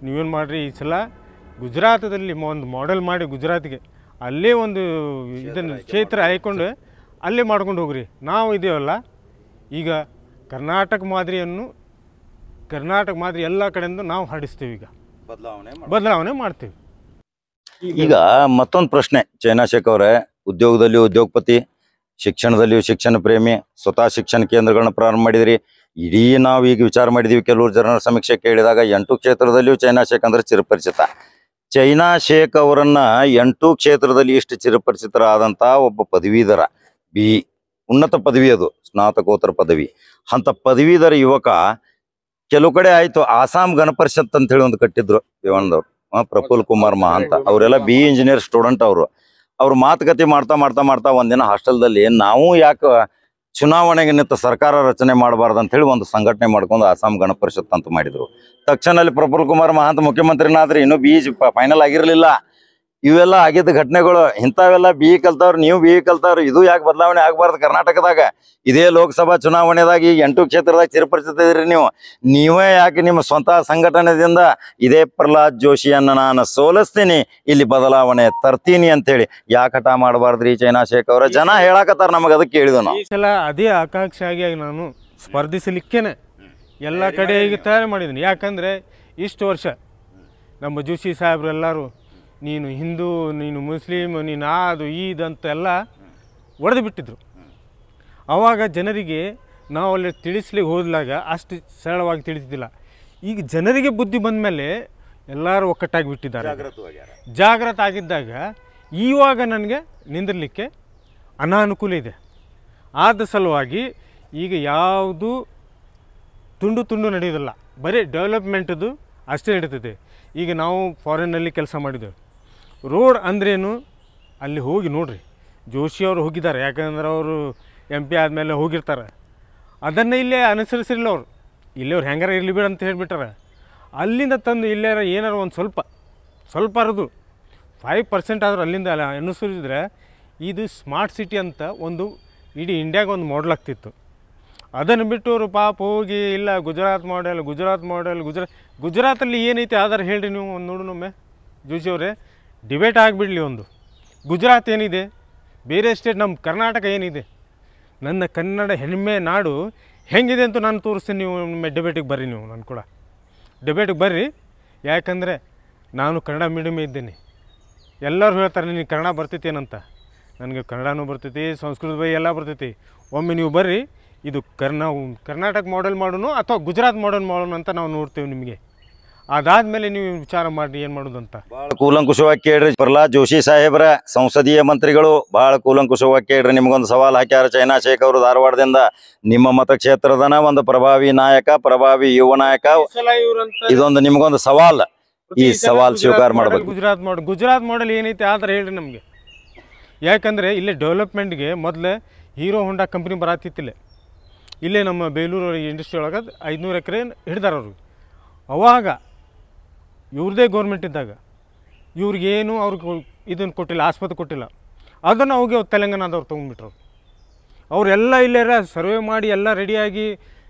ನೀವೇನು ಮಾಡಿರಿ, ಈ ಸಲ ಗುಜರಾತದಲ್ಲಿ ಒಂದು ಮಾಡೆಲ್ ಮಾಡಿ ಗುಜರಾತಿಗೆ ಅಲ್ಲೇ ಒಂದು ಇದನ್ನು ಕ್ಷೇತ್ರ ಆಯ್ಕೊಂಡು ಅಲ್ಲೇ ಮಾಡ್ಕೊಂಡು ಹೋಗ್ರಿ. ನಾವು ಇದೆಯಲ್ಲ ಈಗ ಕರ್ನಾಟಕ ಮಾದರಿ ಎಲ್ಲ ಕಡೆಯಿಂದ ನಾವು ಹರಡಿಸ್ತೀವಿ. ಈಗ ಬದಲಾವಣೆ ಮಾಡ್ತೀವಿ. ಈಗ ಮತ್ತೊಂದು ಪ್ರಶ್ನೆ, ಚೈನಾ ಶೇಖ್ ಅವರೇ, ಉದ್ಯೋಗದಲ್ಲಿ ಉದ್ಯೋಗಪತಿ, ಶಿಕ್ಷಣದಲ್ಲಿಯೂ ಶಿಕ್ಷಣ ಪ್ರೇಮಿ, ಸ್ವತಃ ಶಿಕ್ಷಣ ಕೇಂದ್ರಗಳನ್ನ ಪ್ರಾರಂಭ ಮಾಡಿದಿರಿ, ಇಡೀ ನಾವು ಈಗ ವಿಚಾರ ಮಾಡಿದೀವಿ. ಕೆಲವರು ಜನರ ಸಮೀಕ್ಷೆ ಕೇಳಿದಾಗ 8 ಕ್ಷೇತ್ರದಲ್ಲಿಯೂ ಚೈನಾ ಶೇಖ್ ಅಂದ್ರೆ ಚಿರಪರಿಚಿತ. ಚೈನಾ ಶೇಖ್ ಅವರನ್ನ 8 ಕ್ಷೇತ್ರದಲ್ಲಿ ಇಷ್ಟು ಚಿರಪರಿಚಿತರಾದಂಥ ಒಬ್ಬ ಪದವೀಧರ, ಉನ್ನತ ಪದವಿ, ಅದು ಸ್ನಾತಕೋತ್ತರ ಪದವಿ, ಅಂತ ಪದವೀಧರ ಯುವಕ ಕೆಲವು ಕಡೆ ಆಯ್ತು. ಆಸಾಂ ಗಣಪರಿಷತ್ ಅಂತ ಹೇಳಿ ಒಂದು ಕಟ್ಟಿದ್ರು ದೇವಾನಂದವ್ರು, ಪ್ರಫುಲ್ ಕುಮಾರ್ ಮಹಾಂತ, ಅವರೆಲ್ಲ ಇಂಜಿನಿಯರ್ ಸ್ಟೂಡೆಂಟ್. ಅವ್ರು ಮಾತುಕತೆ ಮಾಡ್ತಾ ಮಾಡ್ತಾ ಮಾಡ್ತಾ ಒಂದಿನ ಹಾಸ್ಟೆಲ್ದಲ್ಲಿ ನಾವು ಯಾಕೆ ಚುನಾವಣೆಗೆ ನಿಂತ ಸರ್ಕಾರ ರಚನೆ ಮಾಡಬಾರ್ದು ಅಂತ ಹೇಳಿ ಒಂದು ಸಂಘಟನೆ ಮಾಡ್ಕೊಂಡು ಆಸಾಂ ಗಣಪರಿಷತ್ ಅಂತ ಮಾಡಿದ್ರು. ತಕ್ಷಣದಲ್ಲಿ ಪ್ರಫುಲ್ ಕುಮಾರ್ ಮಹಾಂತ ಮುಖ್ಯಮಂತ್ರಿನಾದ್ರೆ ಇನ್ನೂ ಫೈನಲ್ ಆಗಿರಲಿಲ್ಲ. ಇವೆಲ್ಲ ಆಗಿದ್ದ ಘಟನೆಗಳು. ಇಂಥವೆಲ್ಲ ಕಲ್ತವ್ರು, ನೀವು ಕಲ್ತವ್ರು, ಇದು ಯಾಕೆ ಬದಲಾವಣೆ ಆಗಬಾರ್ದು ಕರ್ನಾಟಕದಾಗ? ಇದೇ ಲೋಕಸಭಾ ಚುನಾವಣೆದಾಗ ಈಗ 8 ಕ್ಷೇತ್ರದಾಗ ಚಿರಪರಿಚಿತ ಇದ್ರಿ ನೀವೇ ಯಾಕೆ ನಿಮ್ಮ ಸ್ವಂತ ಸಂಘಟನೆದಿಂದ ಇದೇ ಪ್ರಹ್ಲಾದ್ ಜೋಶಿಯನ್ನ ನಾನು ಸೋಲಿಸ್ತೀನಿ, ಇಲ್ಲಿ ಬದಲಾವಣೆ ತರ್ತೀನಿ ಅಂತೇಳಿ ಯಾಕೆ ಹಠ ಮಾಡಬಾರ್ದ್ರಿ ಚೈನಾ ಶೇಖ್ ಅವರ? ಜನ ಹೇಳಕತ್ತಾರ ನಮಗೆ, ಅದಕ್ಕೆ ಹೇಳಿದ್ವು ನಾವು. ಈ ಸಲ ಅದೇ ಆಕಾಂಕ್ಷಿಯಾಗಿ ನಾನು ಸ್ಪರ್ಧಿಸಲಿಕ್ಕೇನೆ ಎಲ್ಲ ಕಡೆ ಈಗ ತಯಾರು ಮಾಡಿದ್ದೀನಿ. ಯಾಕಂದರೆ ಇಷ್ಟು ವರ್ಷ ನಮ್ಮ ಜೋಶಿ ಸಾಹೇಬ್ರೆಲ್ಲರೂ ನೀನು ಹಿಂದೂ, ನೀನು ಮುಸ್ಲಿಮ್, ನೀನು ಅದು ಅಂತೆಲ್ಲ ಒಡೆದು ಬಿಟ್ಟಿದ್ರು. ಆವಾಗ ಜನರಿಗೆ ನಾವು ಅಲ್ಲಿ ತಿಳಿಸ್ಲಿಕ್ಕೆ ಹೋದಾಗ ಅಷ್ಟು ಸರಳವಾಗಿ ತಿಳಿತಿದ್ದಿಲ್ಲ. ಈಗ ಜನರಿಗೆ ಬುದ್ಧಿ ಬಂದ ಮೇಲೆ ಎಲ್ಲರೂ ಒಕ್ಕಟ್ಟಾಗಿ ಬಿಟ್ಟಿದ್ದಾರೆ, ಜಾಗೃತ ಆಗಿದ್ದಾಗ ಇವಾಗ ನನಗೆ ನಿಂದಿರಲಿಕ್ಕೆ ಅನಾನುಕೂಲ ಇದೆ. ಆದ ಸಲುವಾಗಿ ಈಗ ಯಾವುದು ತುಂಡು ನಡೆಯೋದಿಲ್ಲ, ಬರೀ ಡೆವಲಪ್ಮೆಂಟದು ಅಷ್ಟೇ ನಡೀತದೆ. ಈಗ ನಾವು ಫಾರಿನ್ನಲ್ಲಿ ಕೆಲಸ ಮಾಡಿದ್ದೆವು. ರೋಡ್ ಅಂದ್ರೇನು ಅಲ್ಲಿ ಹೋಗಿ ನೋಡ್ರಿ, ಜೋಶಿಯವರು ಹೋಗಿದ್ದಾರೆ, ಯಾಕಂದ್ರೆ ಅವರು MP ಆದಮೇಲೆ ಹೋಗಿರ್ತಾರೆ. ಅದನ್ನು ಇಲ್ಲೇ ಅನುಸರಿಸಿರಲಿಲ್ಲ ಅವರು. ಇಲ್ಲೇ ಅವ್ರು ಹೆಂಗಾರ ಇರಲಿ ಬಿಡು ಅಂತ ಹೇಳಿಬಿಟ್ಟಾರೆ. ಅಲ್ಲಿಂದ ತಂದು ಇಲ್ಲಾರ ಏನಾರು ಒಂದು ಸ್ವಲ್ಪ ಅರ್ದು 5% ಆದರೂ ಅಲ್ಲಿಂದ ಅನುಸರಿಸಿದ್ರೆ ಇದು ಸ್ಮಾರ್ಟ್ ಸಿಟಿ ಅಂತ ಒಂದು ಇಡೀ ಇಂಡಿಯಾಗೆ ಒಂದು ಮಾಡಲ್ ಆಗ್ತಿತ್ತು. ಅದನ್ನು ಬಿಟ್ಟು ಅವರು ಪಾಪ ಹೋಗಿ ಇಲ್ಲ ಗುಜರಾತ್ ಮಾಡೆಲ್ ಗುಜರಾತಲ್ಲಿ ಏನೈತೆ ಆಧಾರ ಹೇಳ್ರಿ ನೀವು ಒಂದು ನೋಡೋಣೊಮ್ಮೆ ಜೋಶಿಯವರೇ. ಡಿಬೇಟ್ ಆಗಿಬಿಡಲಿ. ಒಂದು ಗುಜರಾತ್ ಏನಿದೆ, ಬೇರೆ ಸ್ಟೇಟ್, ನಮ್ಮ ಕರ್ನಾಟಕ ಏನಿದೆ, ನನ್ನ ಕನ್ನಡ ಹೆಮ್ಮೆ ನಾಡು ಹೆಂಗಿದೆ ಅಂತ ನಾನು ತೋರಿಸ್ತೀನಿ. ನೀವು ಒಮ್ಮೆ ಡಿಬೇಟಿಗೆ ಬರ್ರಿ, ನೀವು ನಾನು ಕೂಡ ಡಿಬೇಟಿಗೆ ಬರ್ರಿ. ಯಾಕಂದರೆ ನಾನು ಕನ್ನಡ ಮೀಡಿಯಮೇ ಇದ್ದೇನೆ. ಎಲ್ಲರೂ ಹೇಳ್ತಾರೆ ನಿನಗೆ ಕನ್ನಡ ಬರ್ತೈತಿ ಏನಂತ. ನನಗೆ ಕನ್ನಡನೂ ಬರ್ತೈತಿ, ಸಂಸ್ಕೃತ ಬೈ ಎಲ್ಲ ಬರ್ತೈತಿ. ಒಮ್ಮೆ ನೀವು ಬರ್ರಿ, ಇದು ಕರ್ನಾಟಕ ಮಾಡೆಲ್ ಮಾಡೋಣ ಅಥವಾ ಗುಜರಾತ್ ಮಾಡೆಲ್ ಮಾಡೋಣ ಅಂತ ನಾವು ನೋಡ್ತೇವೆ ನಿಮಗೆ. ಅದಾದ್ಮೇಲೆ ನೀವು ವಿಚಾರ ಮಾಡಿ ಏನು ಮಾಡೋದು ಅಂತ. ಭಾಳ ಕೂಲಂಕುಷವಾಗಿ ಕೇಳ್ರಿ. ಪ್ರಹ್ಲಾದ್ ಜೋಶಿ ಸಾಹೇಬ್ರ ಸಂಸದೀಯ ಮಂತ್ರಿಗಳು ಭಾಳ ಕೂಲಂಕುಷವಾಗಿ ಕೇಳ್ರಿ. ನಿಮ್ಗೊಂದು ಸವಾಲು ಹಾಕ್ಯಾರ ಚೈನಾ ಶೇಖ್ ಅವರು ಧಾರವಾಡದಿಂದ. ನಿಮ್ಮ ಮತಕ್ಷೇತ್ರದನ ಒಂದು ಪ್ರಭಾವಿ ನಾಯಕ, ಪ್ರಭಾವಿ ಯುವ ನಾಯಕ. ಇದೊಂದು ನಿಮ್ಗೊಂದು ಸವಾಲ್. ಈ ಸವಾಲ್ ಸ್ವೀಕಾರ ಮಾಡ್ಬೇಕು. ಗುಜರಾತ್ ಮಾಡೆಲ್ ಏನೈತೆ ಆದ್ರೆ ಹೇಳ್ರಿ ನಮಗೆ. ಯಾಕಂದರೆ ಇಲ್ಲೇ ಡೆವಲಪ್ಮೆಂಟ್ಗೆ ಮೊದಲೇ ಹೀರೋ ಹೋಂಡಾ ಕಂಪ್ನಿ ಬರತ್ತಿತ್ತಿಲ್ಲ. ಇಲ್ಲೇ ನಮ್ಮ ಬೇಲೂರು ಇಂಡಸ್ಟ್ರಿ ಒಳಗೆ 500 ಎಕರೆ ಹಿಡ್ದಾರ ಅವ್ರಿಗೆ. ಅವಾಗ ಇವ್ರದೇ ಗೌರ್ಮೆಂಟ್ ಇದ್ದಾಗ ಇವ್ರಿಗೇನು ಅವ್ರಿಗೆ ಇದನ್ನು ಕೊಟ್ಟಿಲ್ಲ, ಆಸ್ಪತ್ರೆ ಕೊಟ್ಟಿಲ್ಲ. ಅದನ್ನು ಹೋಗಿ ತೆಲಂಗಾಣದವ್ರು ತೊಗೊಂಡ್ಬಿಟ್ರು. ಅವರೆಲ್ಲ ಇಲ್ಲೇ ಸರ್ವೆ ಮಾಡಿ ಎಲ್ಲ ರೆಡಿಯಾಗಿ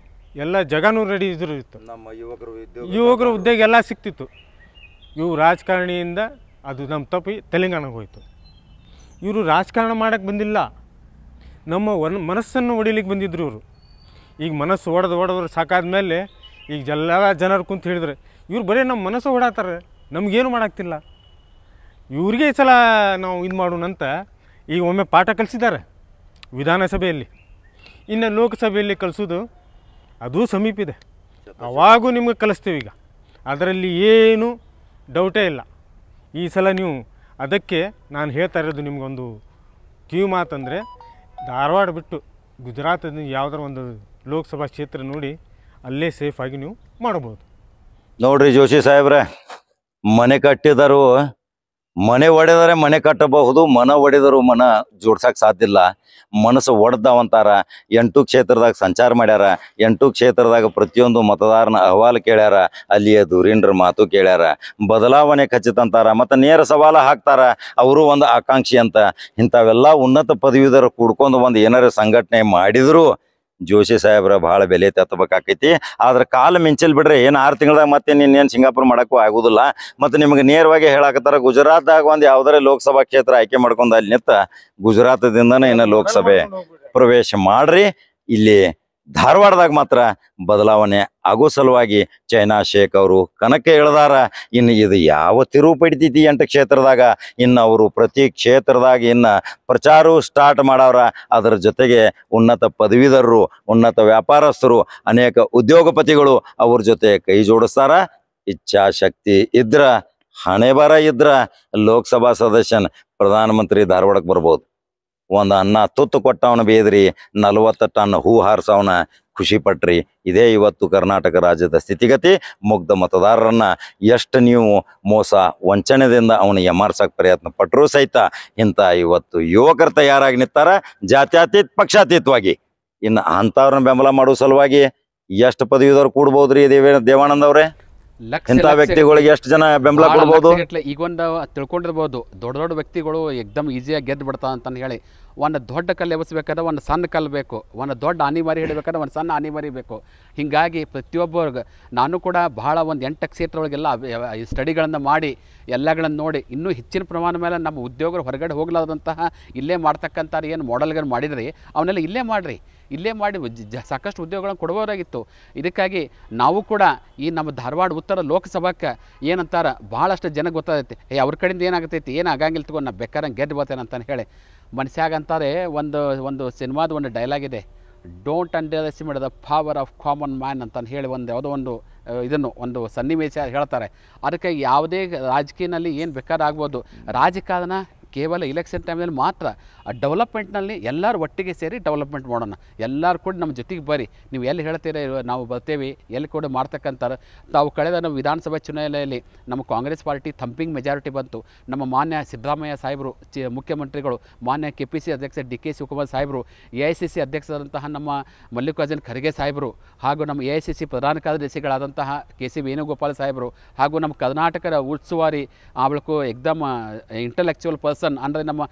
ಎಲ್ಲ ಜಗನೂ ರೆಡಿ ಇತ್ತು. ನಮ್ಮ ಯುವಕರು ಉದ್ಯೋಗ ಎಲ್ಲ ಸಿಕ್ತಿತ್ತು. ಇವು ರಾಜಕಾರಣಿಯಿಂದ ಅದು ನಮ್ಮ ತಪ್ಪಿ ತೆಲಂಗಾಣಕ್ಕೆ ಹೋಯಿತು. ಇವರು ರಾಜಕಾರಣ ಮಾಡೋಕ್ಕೆ ಬಂದಿಲ್ಲ, ನಮ್ಮ ಮನಸ್ಸನ್ನು ಹೊಡಿಲಿಕ್ಕೆ ಬಂದಿದ್ರು ಇವರು. ಈಗ ಮನಸ್ಸು ಹೊಡೆದ್ರು ಸಾಕಾದ ಮೇಲೆ ಈಗ ಎಲ್ಲ ಜನರು ಕುಂತು ಹೇಳಿದ್ರೆ ಇವ್ರು ಬರೀ ನಮ್ಮ ಮನಸ್ಸು ಹೊಡಾತಾರೆ, ನಮಗೇನು ಮಾಡೋಕ್ತಿಲ್ಲ. ಇವ್ರಿಗೆ ಈ ಸಲ ನಾವು ಇದು ಮಾಡೋಣಂತ ಈಗ ಒಮ್ಮೆ ಪಾಠ ಕಲಿಸಿದ್ದಾರೆ ವಿಧಾನಸಭೆಯಲ್ಲಿ. ಇನ್ನು ಲೋಕಸಭೆಯಲ್ಲಿ ಕಲಿಸೋದು ಅದು ಸಮೀಪ ಇದೆ. ಅವಾಗೂ ನಿಮಗೆ ಕಲಿಸ್ತೀವಿ. ಈಗ ಅದರಲ್ಲಿ ಏನು ಡೌಟೇ ಇಲ್ಲ. ಈ ಸಲ ನೀವು ಅದಕ್ಕೆ ನಾನು ಹೇಳ್ತಾ ಇರೋದು ನಿಮಗೊಂದು ಕಿವಿ ಮಾತಂದರೆ, ಧಾರವಾಡ ಬಿಟ್ಟು ಗುಜರಾತದ ಯಾವುದಾರ ಒಂದು ಲೋಕಸಭಾ ಕ್ಷೇತ್ರ ನೋಡಿ ಅಲ್ಲೇ ಸೇಫಾಗಿ ನೀವು ಮಾಡ್ಬೋದು. ನೋಡ್ರಿ ಜೋಶಿ ಸಾಹೇಬ್ರೆ, ಮನೆ ಕಟ್ಟಿದರು, ಮನೆ ಒಡೆದರೆ ಮನೆ ಕಟ್ಟಬಹುದು, ಮನ ಒಡೆದರು ಮನ ಜೋಡ್ಸಕ್ಕೆ ಸಾಧ್ಯ ಇಲ್ಲ. ಮನಸ್ಸು ಒಡೆದವಂತಾರ. 8 ಕ್ಷೇತ್ರದಾಗ ಸಂಚಾರ ಮಾಡ್ಯಾರ. 8 ಕ್ಷೇತ್ರದಾಗ ಪ್ರತಿಯೊಂದು ಮತದಾರನ ಅಹವಾಲು ಕೇಳ್ಯಾರ, ಅಲ್ಲಿಯ ಧುರೀಣರ ಮಾತು ಕೇಳ್ಯಾರ, ಬದಲಾವಣೆ ಖಚಿತ ಅಂತಾರ, ಮತ್ತು ನೇರ ಸವಾಲ ಹಾಕ್ತಾರ. ಅವರು ಒಂದು ಆಕಾಂಕ್ಷಿ ಅಂತ. ಇಂಥವೆಲ್ಲ ಉನ್ನತ ಪದವೀಧರ ಕೂಡ್ಕೊಂಡು ಒಂದು ಏನಾರ ಸಂಘಟನೆ ಮಾಡಿದ್ರು ಜೋಶಿ ಸಾಹೇಬ್ರ ಭಾಳ ಬೆಲೆ ತತ್ತಬೇಕಾಕೈತಿ. ಆದ್ರೆ ಕಾಲ ಮಿಂಚಲ್ ಬಿಡ್ರಿ, ಏನು 6 ತಿಂಗಳದಾಗ ಮತ್ತೆ ನೀನೇನು ಸಿಂಗಾಪುರ ಮಾಡೋಕ್ಕೂ ಆಗೋದಿಲ್ಲ. ಮತ್ತು ನಿಮಗೆ ನೇರವಾಗಿ ಹೇಳಾಕತ್ತಾರ, ಗುಜರಾತ್ದಾಗ ಒಂದು ಯಾವುದಾರ ಲೋಕಸಭಾ ಕ್ಷೇತ್ರ ಆಯ್ಕೆ ಮಾಡ್ಕೊಂಡು ಅಲ್ಲಿ ನಿಂತ ಗುಜರಾತದಿಂದನೇ ಏನೋ ಲೋಕಸಭೆ ಪ್ರವೇಶ ಮಾಡ್ರಿ. ಇಲ್ಲಿ ಧಾರವಾಡದಾಗ ಮಾತ್ರ ಬದಲಾವಣೆ ಆಗೋ ಸಲುವಾಗಿ ಚೈನಾ ಶೇಖ್ ಅವರು ಕನಕ್ಕೆ ಹೇಳ್ದಾರ. ಇನ್ನು ಇದು ಯಾವ ತಿರುವು ಪಡಿತೈತಿ 8 ಕ್ಷೇತ್ರದಾಗ, ಇನ್ನು ಅವರು ಪ್ರತಿ ಕ್ಷೇತ್ರದಾಗ ಇನ್ನು ಪ್ರಚಾರ ಸ್ಟಾರ್ಟ್ ಮಾಡವ್ರ. ಅದರ ಜೊತೆಗೆ ಉನ್ನತ ಪದವೀಧರರು, ಉನ್ನತ ವ್ಯಾಪಾರಸ್ಥರು, ಅನೇಕ ಉದ್ಯೋಗಪತಿಗಳು ಅವ್ರ ಜೊತೆ ಕೈ ಜೋಡಿಸ್ತಾರ. ಇಚ್ಛಾಶಕ್ತಿ ಇದ್ರ, ಹಣೆ ಬರ ಇದ್ರ ಲೋಕಸಭಾ ಸದಸ್ಯನ್ ಪ್ರಧಾನಮಂತ್ರಿ ಧಾರವಾಡಕ್ಕೆ ಬರ್ಬೋದು. ಒಂದು ಅನ್ನ ತುತ್ತು ಕೊಟ್ಟವನ ಬೇದ್ರಿ, 40 ಟನ್ ಹೂ ಹಾರಿಸವನ ಖುಷಿ ಪಟ್ರಿ. ಇದೇ ಇವತ್ತು ಕರ್ನಾಟಕ ರಾಜ್ಯದ ಸ್ಥಿತಿಗತಿ. ಮುಗ್ಧ ಮತದಾರರನ್ನ ಎಷ್ಟು ನೀವು ಮೋಸ ವಂಚನೆದಿಂದ ಅವನು ಎಮಾರ್ಸಕ್ಕೆ ಪ್ರಯತ್ನ ಪಟ್ಟರೂ ಸಹಿತ ಇಂಥ ಇವತ್ತು ಯುವಕರು ತಯಾರಾಗಿ ನಿಂತಾರ, ಜಾತ್ಯತೀತ ಪಕ್ಷಾತೀತವಾಗಿ. ಇನ್ನು ಅಂಥವ್ರನ್ನ ಬೆಂಬಲ ಮಾಡೋ ಸಲುವಾಗಿ ಎಷ್ಟು ಪದವೀಧರು ಕೂಡ್ಬೋದ್ರಿ ದೇವಾನಂದ ಅವರೇ? ಇಂಥ ವ್ಯಕ್ತಿಗಳಿಗೆ ಎಷ್ಟು ಜನ ಬೆಂಬಲ ಕೊಡ್ಬೋದು? ಈಗೊಂದು ತಿಳ್ಕೊಂಡಿರ್ಬೋದು, ದೊಡ್ಡ ದೊಡ್ಡ ವ್ಯಕ್ತಿಗಳು ಎಕ್ದಮ್ ಈಸಿಯಾಗಿ ಗೆದ್ದು ಬಿಡ್ತಾ ಅಂತ ಹೇಳಿ. ಒಂದು ದೊಡ್ಡ ಕಲ್ಲು ಎಬ್ಬಿಸ್ಬೇಕಾದ್ರೆ ಒಂದು ಸಣ್ಣ ಕಲ್ಲು ಬೇಕು, ಒಂದು ದೊಡ್ಡ ಆನೆ ಮರಿ ಹಿಡಿಬೇಕಾದ್ರೆ ಒಂದು ಸಣ್ಣ ಆನೆ ಮರಿ ಬೇಕು. ಹೀಗಾಗಿ ಪ್ರತಿಯೊಬ್ಬರಿಗೆ ನಾನು ಕೂಡ ಬಹಳ ಒಂದು 8 ಕ್ಷೇತ್ರ ಒಳಗೆಲ್ಲ ಸ್ಟಡಿಗಳನ್ನು ಮಾಡಿ ಎಲ್ಲಗಳನ್ನು ನೋಡಿ ಇನ್ನೂ ಹೆಚ್ಚಿನ ಪ್ರಮಾಣ ಮೇಲೆ ನಮ್ಮ ಉದ್ಯೋಗರು ಹೊರಗಡೆ ಹೋಗ್ಲಾರ್ದಂತಹ ಇಲ್ಲೇ ಮಾಡ್ತಕ್ಕಂಥ ಏನು ಮಾಡೆಲ್ಗಳು ಮಾಡಿದ್ರಿ ಅವನ್ನೆಲ್ಲ ಇಲ್ಲೇ ಮಾಡಿರಿ, ಇಲ್ಲೇ ಮಾಡಿ ಸಾಕಷ್ಟು ಉದ್ಯೋಗಗಳನ್ನು ಕೊಡಬಹುದಾಗಿತ್ತು. ಇದಕ್ಕಾಗಿ ನಾವು ಕೂಡ ಈ ನಮ್ಮ ಧಾರವಾಡ ಉತ್ತರ ಲೋಕಸಭಾಕ್ಕೆ ಏನಂತಾರೆ ಭಾಳಷ್ಟು ಜನ ಗೊತ್ತಾಗೈತಿ, ಅವ್ರ ಕಡೆಯಿಂದ ಏನಾಗತೈತಿ, ಏನು ಆಗಂಗಿಲ್ಲ ತಗೊಂಡು ನಾ ಬೇಕಾರಂಗೆ ಗೆದ್ದು ಬರ್ತೇನೆ ಅಂತಂದು ಹೇಳಿ. ಮನುಷ್ಯಾಗಂತಾರೆ ಒಂದು ಸಿನಿಮಾದ ಒಂದು ಡೈಲಾಗ್ ಇದೆ, don't under estimate the power of common man ಅಂತಂದು ಹೇಳಿ ಯಾವುದೋ ಒಂದು ಸನ್ನಿವೇಶ ಹೇಳ್ತಾರೆ. ಅದಕ್ಕೆ ಯಾವುದೇ ರಾಜಕೀಯನಲ್ಲಿ ಏನು ಬೇಕಾದ್ರೆ ಆಗ್ಬೋದು. ರಾಜಕಾರಣ ಕೇವಲ ಇಲೆಕ್ಷನ್ ಟೈಮ್ನಲ್ಲಿ ಮಾತ್ರ. ಡೆವಲಪ್ಮೆಂಟ್ನಲ್ಲಿ ಎಲ್ಲರೂ ಒಟ್ಟಿಗೆ ಸೇರಿ ಡೆವಲಪ್ಮೆಂಟ್ ಮಾಡೋಣ, ಎಲ್ಲರೂ ಕೂಡ ನಮ್ಮ ಜೊತೆಗೆ ಬರ್ರಿ, ನೀವು ಎಲ್ಲಿ ಹೇಳ್ತೀರ ನಾವು ಬರ್ತೇವೆ, ಎಲ್ಲಿ ಕೂಡ ಮಾಡ್ತಕ್ಕಂಥವ್ರು. ತಾವು ಕಳೆದ ನಮ್ಮ ವಿಧಾನಸಭಾ ಚುನಾವಣೆಯಲ್ಲಿ ನಮ್ಮ ಕಾಂಗ್ರೆಸ್ ಪಾರ್ಟಿ ಥಂಪಿಂಗ್ ಮೆಜಾರಿಟಿ ಬಂತು. ನಮ್ಮ ಮಾನ್ಯ ಸಿದ್ದರಾಮಯ್ಯ ಸಾಹೇಬರು, ಮುಖ್ಯಮಂತ್ರಿಗಳು, ಮಾನ್ಯ KPC ಅಧ್ಯಕ್ಷ DK ಶಿವಕುಮಾರ್ ಸಾಹೇಬರು, AICC ಅಧ್ಯಕ್ಷರಾದಂತಹ ನಮ್ಮ ಮಲ್ಲಿಕಾರ್ಜುನ್ ಖರ್ಗೆ ಸಾಹೇಬರು, ಹಾಗೂ ನಮ್ಮ AICC ಪ್ರಧಾನ ಕಾರ್ಯದರ್ಶಿಗಳಾದಂತಹ KC ವೇಣುಗೋಪಾಲ್ ಸಾಹೇಬರು, ಹಾಗೂ ನಮ್ಮ ಕರ್ನಾಟಕದ ಉಸ್ತುವಾರಿ ಅವಳಕ್ಕೂ ಎಕ್ದಮ್ ಇಂಟಲೆಕ್ಚುವಲ್ ಪರ್ಸನ್ ಅಂದರೆ ನಮ್ಮ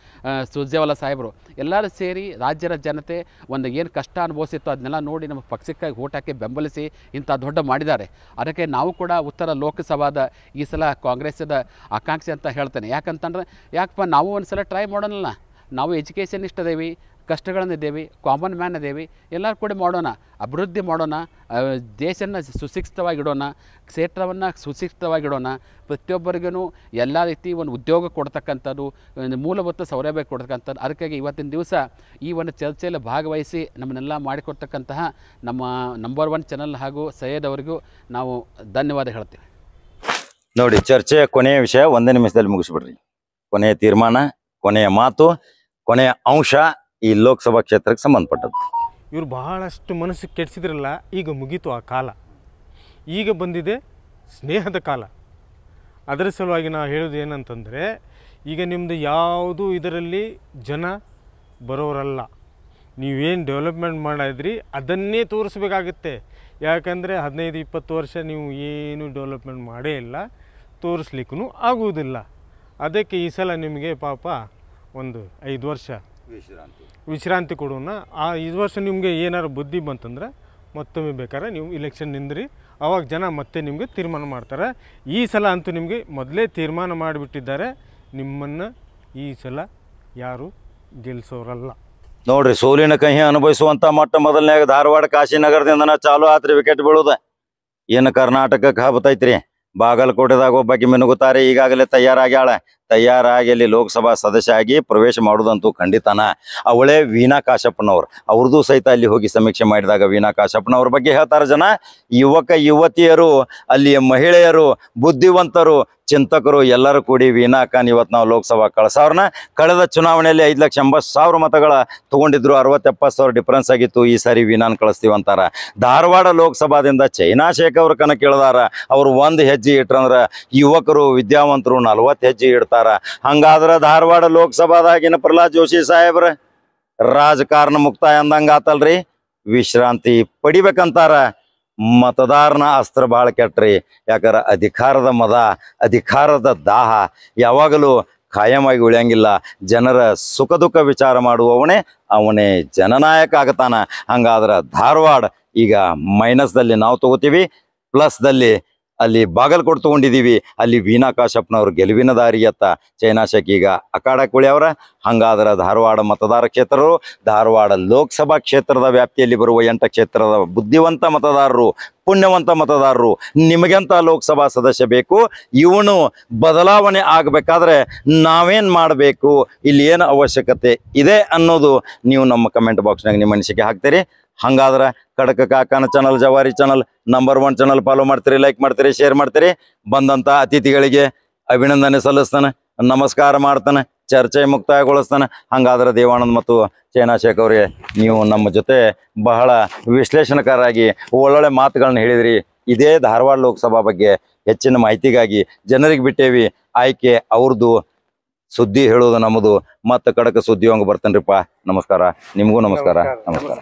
ಸುರ್ಜೇವಾಲಾ ಸಾಹೇಬರು ಎಲ್ಲರೂ ಸೇರಿ ರಾಜ್ಯದ ಜನತೆ ಒಂದು ಏನು ಕಷ್ಟ ಅನುಭವಿಸಿತ್ತು ಅದನ್ನೆಲ್ಲ ನೋಡಿ ನಮ್ಮ ಪಕ್ಷಕ್ಕಾಗಿ ಓಟ್ ಹಾಕಿ ಬೆಂಬಲಿಸಿ ಇಂಥ ದೊಡ್ಡ ಮಾಡಿದ್ದಾರೆ. ಅದಕ್ಕೆ ನಾವು ಕೂಡ ಉತ್ತರ ಲೋಕಸಭಾದ ಈ ಸಲ ಕಾಂಗ್ರೆಸ್ಸದ ಆಕಾಂಕ್ಷೆ ಅಂತ ಹೇಳ್ತೇನೆ. ಯಾಕಂತಂದ್ರೆ ಯಾಕಪ್ಪ ನಾವು ಒಂದು ಸಲ ಟ್ರೈ ಮಾಡೋಣಲ್ಲ, ನಾವು ಎಜುಕೇಷನಿಸ್ಟ್ ಅದೇವಿ, ಕಷ್ಟಗಳನ್ನಿದ್ದೇವೆ, ಕಾಮನ್ ಮ್ಯಾನ್ ಅದೇವಿ, ಎಲ್ಲರೂ ಕೂಡ ಮಾಡೋಣ, ಅಭಿವೃದ್ಧಿ ಮಾಡೋಣ, ದೇಶನ ಸುಶಿಕ್ಷಿತವಾಗಿಡೋಣ, ಕ್ಷೇತ್ರವನ್ನು ಸುಶಿಕ್ಷಿತವಾಗಿಡೋಣ, ಪ್ರತಿಯೊಬ್ಬರಿಗೂ ಎಲ್ಲ ರೀತಿ ಒಂದು ಉದ್ಯೋಗ ಕೊಡ್ತಕ್ಕಂಥದ್ದು, ಮೂಲಭೂತ ಸೌಲಭ್ಯ ಕೊಡ್ತಕ್ಕಂಥದ್ದು. ಅದಕ್ಕಾಗಿ ಇವತ್ತಿನ ದಿವಸ ಈ ಒಂದು ಚರ್ಚೆಯಲ್ಲಿ ಭಾಗವಹಿಸಿ ನಮ್ಮನ್ನೆಲ್ಲ ಮಾಡಿಕೊಡ್ತಕ್ಕಂತಹ ನಮ್ಮ ನಂಬರ್ 1 ಚಾನಲ್ ಹಾಗೂ ಸೈಯದ್ ಅವರಿಗೂ ನಾವು ಧನ್ಯವಾದ ಹೇಳ್ತೀವಿ. ನೋಡಿ, ಚರ್ಚೆಯ ಕೊನೆಯ ವಿಷಯ ಒಂದೇ ನಿಮಿಷದಲ್ಲಿ ಮುಗಿಸ್ಬಿಡ್ರಿ. ಕೊನೆಯ ತೀರ್ಮಾನ, ಕೊನೆಯ ಮಾತು, ಕೊನೆಯ ಅಂಶ ಈ ಲೋಕಸಭಾ ಕ್ಷೇತ್ರಕ್ಕೆ ಸಂಬಂಧಪಟ್ಟದ್ದು. ಇವರು ಬಹಳಷ್ಟು ಮನಸ್ಸು ಕೆಡಿಸಿದ್ರಲ್ಲ, ಈಗ ಮುಗೀತು ಆ ಕಾಲ. ಈಗ ಬಂದಿದೆ ಸ್ನೇಹದ ಕಾಲ. ಅದರ ಸಲುವಾಗಿ ನಾವು ಹೇಳೋದು ಏನಂತಂದರೆ, ಈಗ ನಿಮ್ಮದು ಯಾವುದು ಇದರಲ್ಲಿ ಜನ ಬರೋರಲ್ಲ. ನೀವೇನು ಡೆವಲಪ್ಮೆಂಟ್ ಮಾಡಿದ್ರಿ ಅದನ್ನೇ ತೋರಿಸ್ಬೇಕಾಗುತ್ತೆ. ಯಾಕಂದರೆ 15-20 ವರ್ಷ ನೀವು ಏನು ಡೆವಲಪ್ಮೆಂಟ್ ಮಾಡೇ ಇಲ್ಲ, ತೋರಿಸ್ಲಿಕ್ಕೂ ಆಗುವುದಿಲ್ಲ. ಅದಕ್ಕೆ ಈ ಸಲ ನಿಮಗೆ ಪಾಪ ಒಂದು 5 ವರ್ಷ ವಿಶ್ರಾಂತಿ ಕೊಡೋಣ. ಆ 5 ವರ್ಷ ನಿಮಗೆ ಏನಾರು ಬುದ್ಧಿ ಬಂತಂದ್ರೆ ಮತ್ತೊಮ್ಮೆ ಬೇಕಾದ್ರೆ ನೀವು ಇಲೆಕ್ಷನ್ ನಿಂದ್ರಿ, ಆವಾಗ ಜನ ಮತ್ತೆ ನಿಮಗೆ ತೀರ್ಮಾನ ಮಾಡ್ತಾರೆ. ಈ ಸಲ ಅಂತೂ ನಿಮಗೆ ಮೊದಲೇ ತೀರ್ಮಾನ ಮಾಡಿಬಿಟ್ಟಿದ್ದಾರೆ, ನಿಮ್ಮನ್ನು ಈ ಸಲ ಯಾರು ಗೆಲ್ಲಿಸೋರಲ್ಲ. ನೋಡ್ರಿ, ಸೋಲಿನ ಕಹಿ ಅನುಭವಿಸುವಂಥ ಮೊದಲನೇ ಧಾರವಾಡ ಕಾಶಿನಗರದಿಂದನ ಚಾಲು ಆತ್ರಿ ವಿಕೆಟ್ ಬೀಳೋದು. ಏನು ಕರ್ನಾಟಕಕ್ಕೆ ಹಬ್ಬತೈತ್ರಿ. ಬಾಗಲಕೋಟೆದಾಗ ಒಬ್ಬಾಕಿ ಮಿನುಗುತ್ತಾರೆ, ಈಗಾಗಲೇ ತಯಾರಾಗಿ ಅಲ್ಲಿ ಲೋಕಸಭಾ ಸದಸ್ಯ ಆಗಿ ಪ್ರವೇಶ ಮಾಡೋದಂತೂ ಖಂಡಿತನ. ಅವಳೇ ವೀಣಾ ಕಾಶಪ್ಪನವ್ರು. ಅವ್ರದ್ದು ಸಹಿತ ಅಲ್ಲಿ ಹೋಗಿ ಸಮೀಕ್ಷೆ ಮಾಡಿದಾಗ ವೀಣಾ ಕಾಶಪ್ಪನವ್ರ ಬಗ್ಗೆ ಹೇಳ್ತಾರೆ ಜನ. ಯುವತಿಯರು, ಅಲ್ಲಿಯ ಮಹಿಳೆಯರು, ಬುದ್ಧಿವಂತರು, ಚಿಂತಕರು ಎಲ್ಲರೂ ಕೂಡಿ ವೀಣಾ ಅಕ್ಕನ್ ಇವತ್ತು ನಾವು ಲೋಕಸಭಾ ಕಳ್ಸವ್ರನ್ನ. ಕಳೆದ ಚುನಾವಣೆಯಲ್ಲಿ 5,80,000 ಮತಗಳ ತೊಗೊಂಡಿದ್ರು, 60-70,000 ಡಿಫ್ರೆನ್ಸ್ ಆಗಿತ್ತು. ಈ ಸಾರಿ ವೀಣಾನ್ ಕಳಿಸ್ತೀವಿ ಅಂತಾರ. ಧಾರವಾಡ ಲೋಕಸಭಾದಿಂದ ಚೈನಾ ಶೇಖ್ ಅವ್ರ ಕನಕ ಕೇಳಿದಾರ. ಅವರು 1 ಹೆಜ್ಜೆ ಇಟ್ರಂದ್ರೆ ಯುವಕರು, ವಿದ್ಯಾವಂತರು 40 ಹೆಜ್ಜೆ ಇಡ್ತಾರ. ಹಂಗಾದ್ರೆ ಧಾರವಾಡ ಲೋಕಸಭಾದಾಗಿನ ಪ್ರಹ್ಲಾದ್ ಜೋಶಿ ಸಾಹೇಬ್ರ ರಾಜಕಾರಣ ಮುಕ್ತಾಯ ಅಂದಂಗ ಆತಲ್ರಿ. ವಿಶ್ರಾಂತಿ ಪಡಿಬೇಕಂತಾರ. ಮತದಾರನ ಅಸ್ತ್ರ ಭಾಳ ಕೆಟ್ರಿ. ಯಾಕಂದ್ರೆ ಅಧಿಕಾರದ ಮದ, ಅಧಿಕಾರದ ದಾಹ ಯಾವಾಗಲೂ ಖಾಯಮಾಗಿ ಉಳಿಯಂಗಿಲ್ಲ. ಜನರ ಸುಖ ದುಃಖ ವಿಚಾರ ಅವನೇ ಜನನಾಯಕ ಆಗತಾನ. ಹಂಗಾದ್ರೆ ಧಾರವಾಡ ಈಗ ಮೈನಸ್ದಲ್ಲಿ ನಾವು ತಗೋತೀವಿ, ಪ್ಲಸ್ದಲ್ಲಿ ಅಲ್ಲಿ ಬಾಗಲಕೋಟೆ ತಗೊಂಡಿದ್ದೀವಿ, ಅಲ್ಲಿ ವೀಣಾ ಕಾಶಪ್ಪನವ್ರು ಗೆಲುವಿನ ದಾರಿಯತ್ತ ಚೈನಾಶಕ್ ಈಗ ಅಖಾಡಕ್ಕೆ ಉಳಿಯವ್ರ. ಹಂಗಾದ್ರೆ ಧಾರವಾಡ ಮತದಾರ ಕ್ಷೇತ್ರರು, ಧಾರವಾಡ ಲೋಕಸಭಾ ಕ್ಷೇತ್ರದ ವ್ಯಾಪ್ತಿಯಲ್ಲಿ ಬರುವ 8 ಕ್ಷೇತ್ರದ ಬುದ್ಧಿವಂತ ಮತದಾರರು, ಪುಣ್ಯವಂತ ಮತದಾರರು, ನಿಮಗೆಂತ ಲೋಕಸಭಾ ಸದಸ್ಯ ಬೇಕು, ಇವನು ಬದಲಾವಣೆ ಆಗಬೇಕಾದ್ರೆ ನಾವೇನು ಮಾಡಬೇಕು, ಇಲ್ಲಿ ಏನು ಅವಶ್ಯಕತೆ ಇದೆ ಅನ್ನೋದು ನೀವು ನಮ್ಮ ಕಮೆಂಟ್ ಬಾಕ್ಸ್ನಾಗ ನಿಮ್ಮ ಅನಿಸಿಕೆ ಹಾಕ್ತೀರಿ. ಹಂಗಾದ್ರೆ ಖಡಕ ಕಾಕನ ಚಾನಲ್, ಜವಾರಿ ಚಾನಲ್, ನಂಬರ್ 1 ಚಾನಲ್ ಫಾಲೋ ಮಾಡ್ತೀರಿ, ಲೈಕ್ ಮಾಡ್ತೀರಿ, ಶೇರ್ ಮಾಡ್ತೀರಿ. ಬಂದಂಥ ಅತಿಥಿಗಳಿಗೆ ಅಭಿನಂದನೆ ಸಲ್ಲಿಸ್ತಾನೆ, ನಮಸ್ಕಾರ ಮಾಡ್ತಾನೆ, ಚರ್ಚೆ ಮುಕ್ತಾಯಗೊಳಿಸ್ತಾನೆ. ಹಂಗಾದ್ರೆ ದೇವಾನಂದ್ ಮತ್ತು ಚೈನಾಶೇಖ್ ಅವರಿಗೆ ನೀವು ನಮ್ಮ ಜೊತೆ ಬಹಳ ವಿಶ್ಲೇಷಣಕಾರಾಗಿ ಒಳ್ಳೊಳ್ಳೆ ಮಾತುಗಳನ್ನ ಹೇಳಿದ್ರಿ. ಇದೇ ಧಾರವಾಡ ಲೋಕಸಭಾ ಬಗ್ಗೆ ಹೆಚ್ಚಿನ ಮಾಹಿತಿಗಾಗಿ ಜನರಿಗೆ ಬಿಟ್ಟೇವಿ, ಆಯ್ಕೆ ಅವ್ರದ್ದು, ಸುದ್ದಿ ಹೇಳೋದು ನಮ್ಮದು. ಮತ್ತೆ ಖಡಕ ಸುದ್ದಿ ಹಂಗೆ ಬರ್ತೇನ್ರಿಪ್ಪ. ನಮಸ್ಕಾರ, ನಿಮಗೂ ನಮಸ್ಕಾರ. ನಮಸ್ಕಾರ.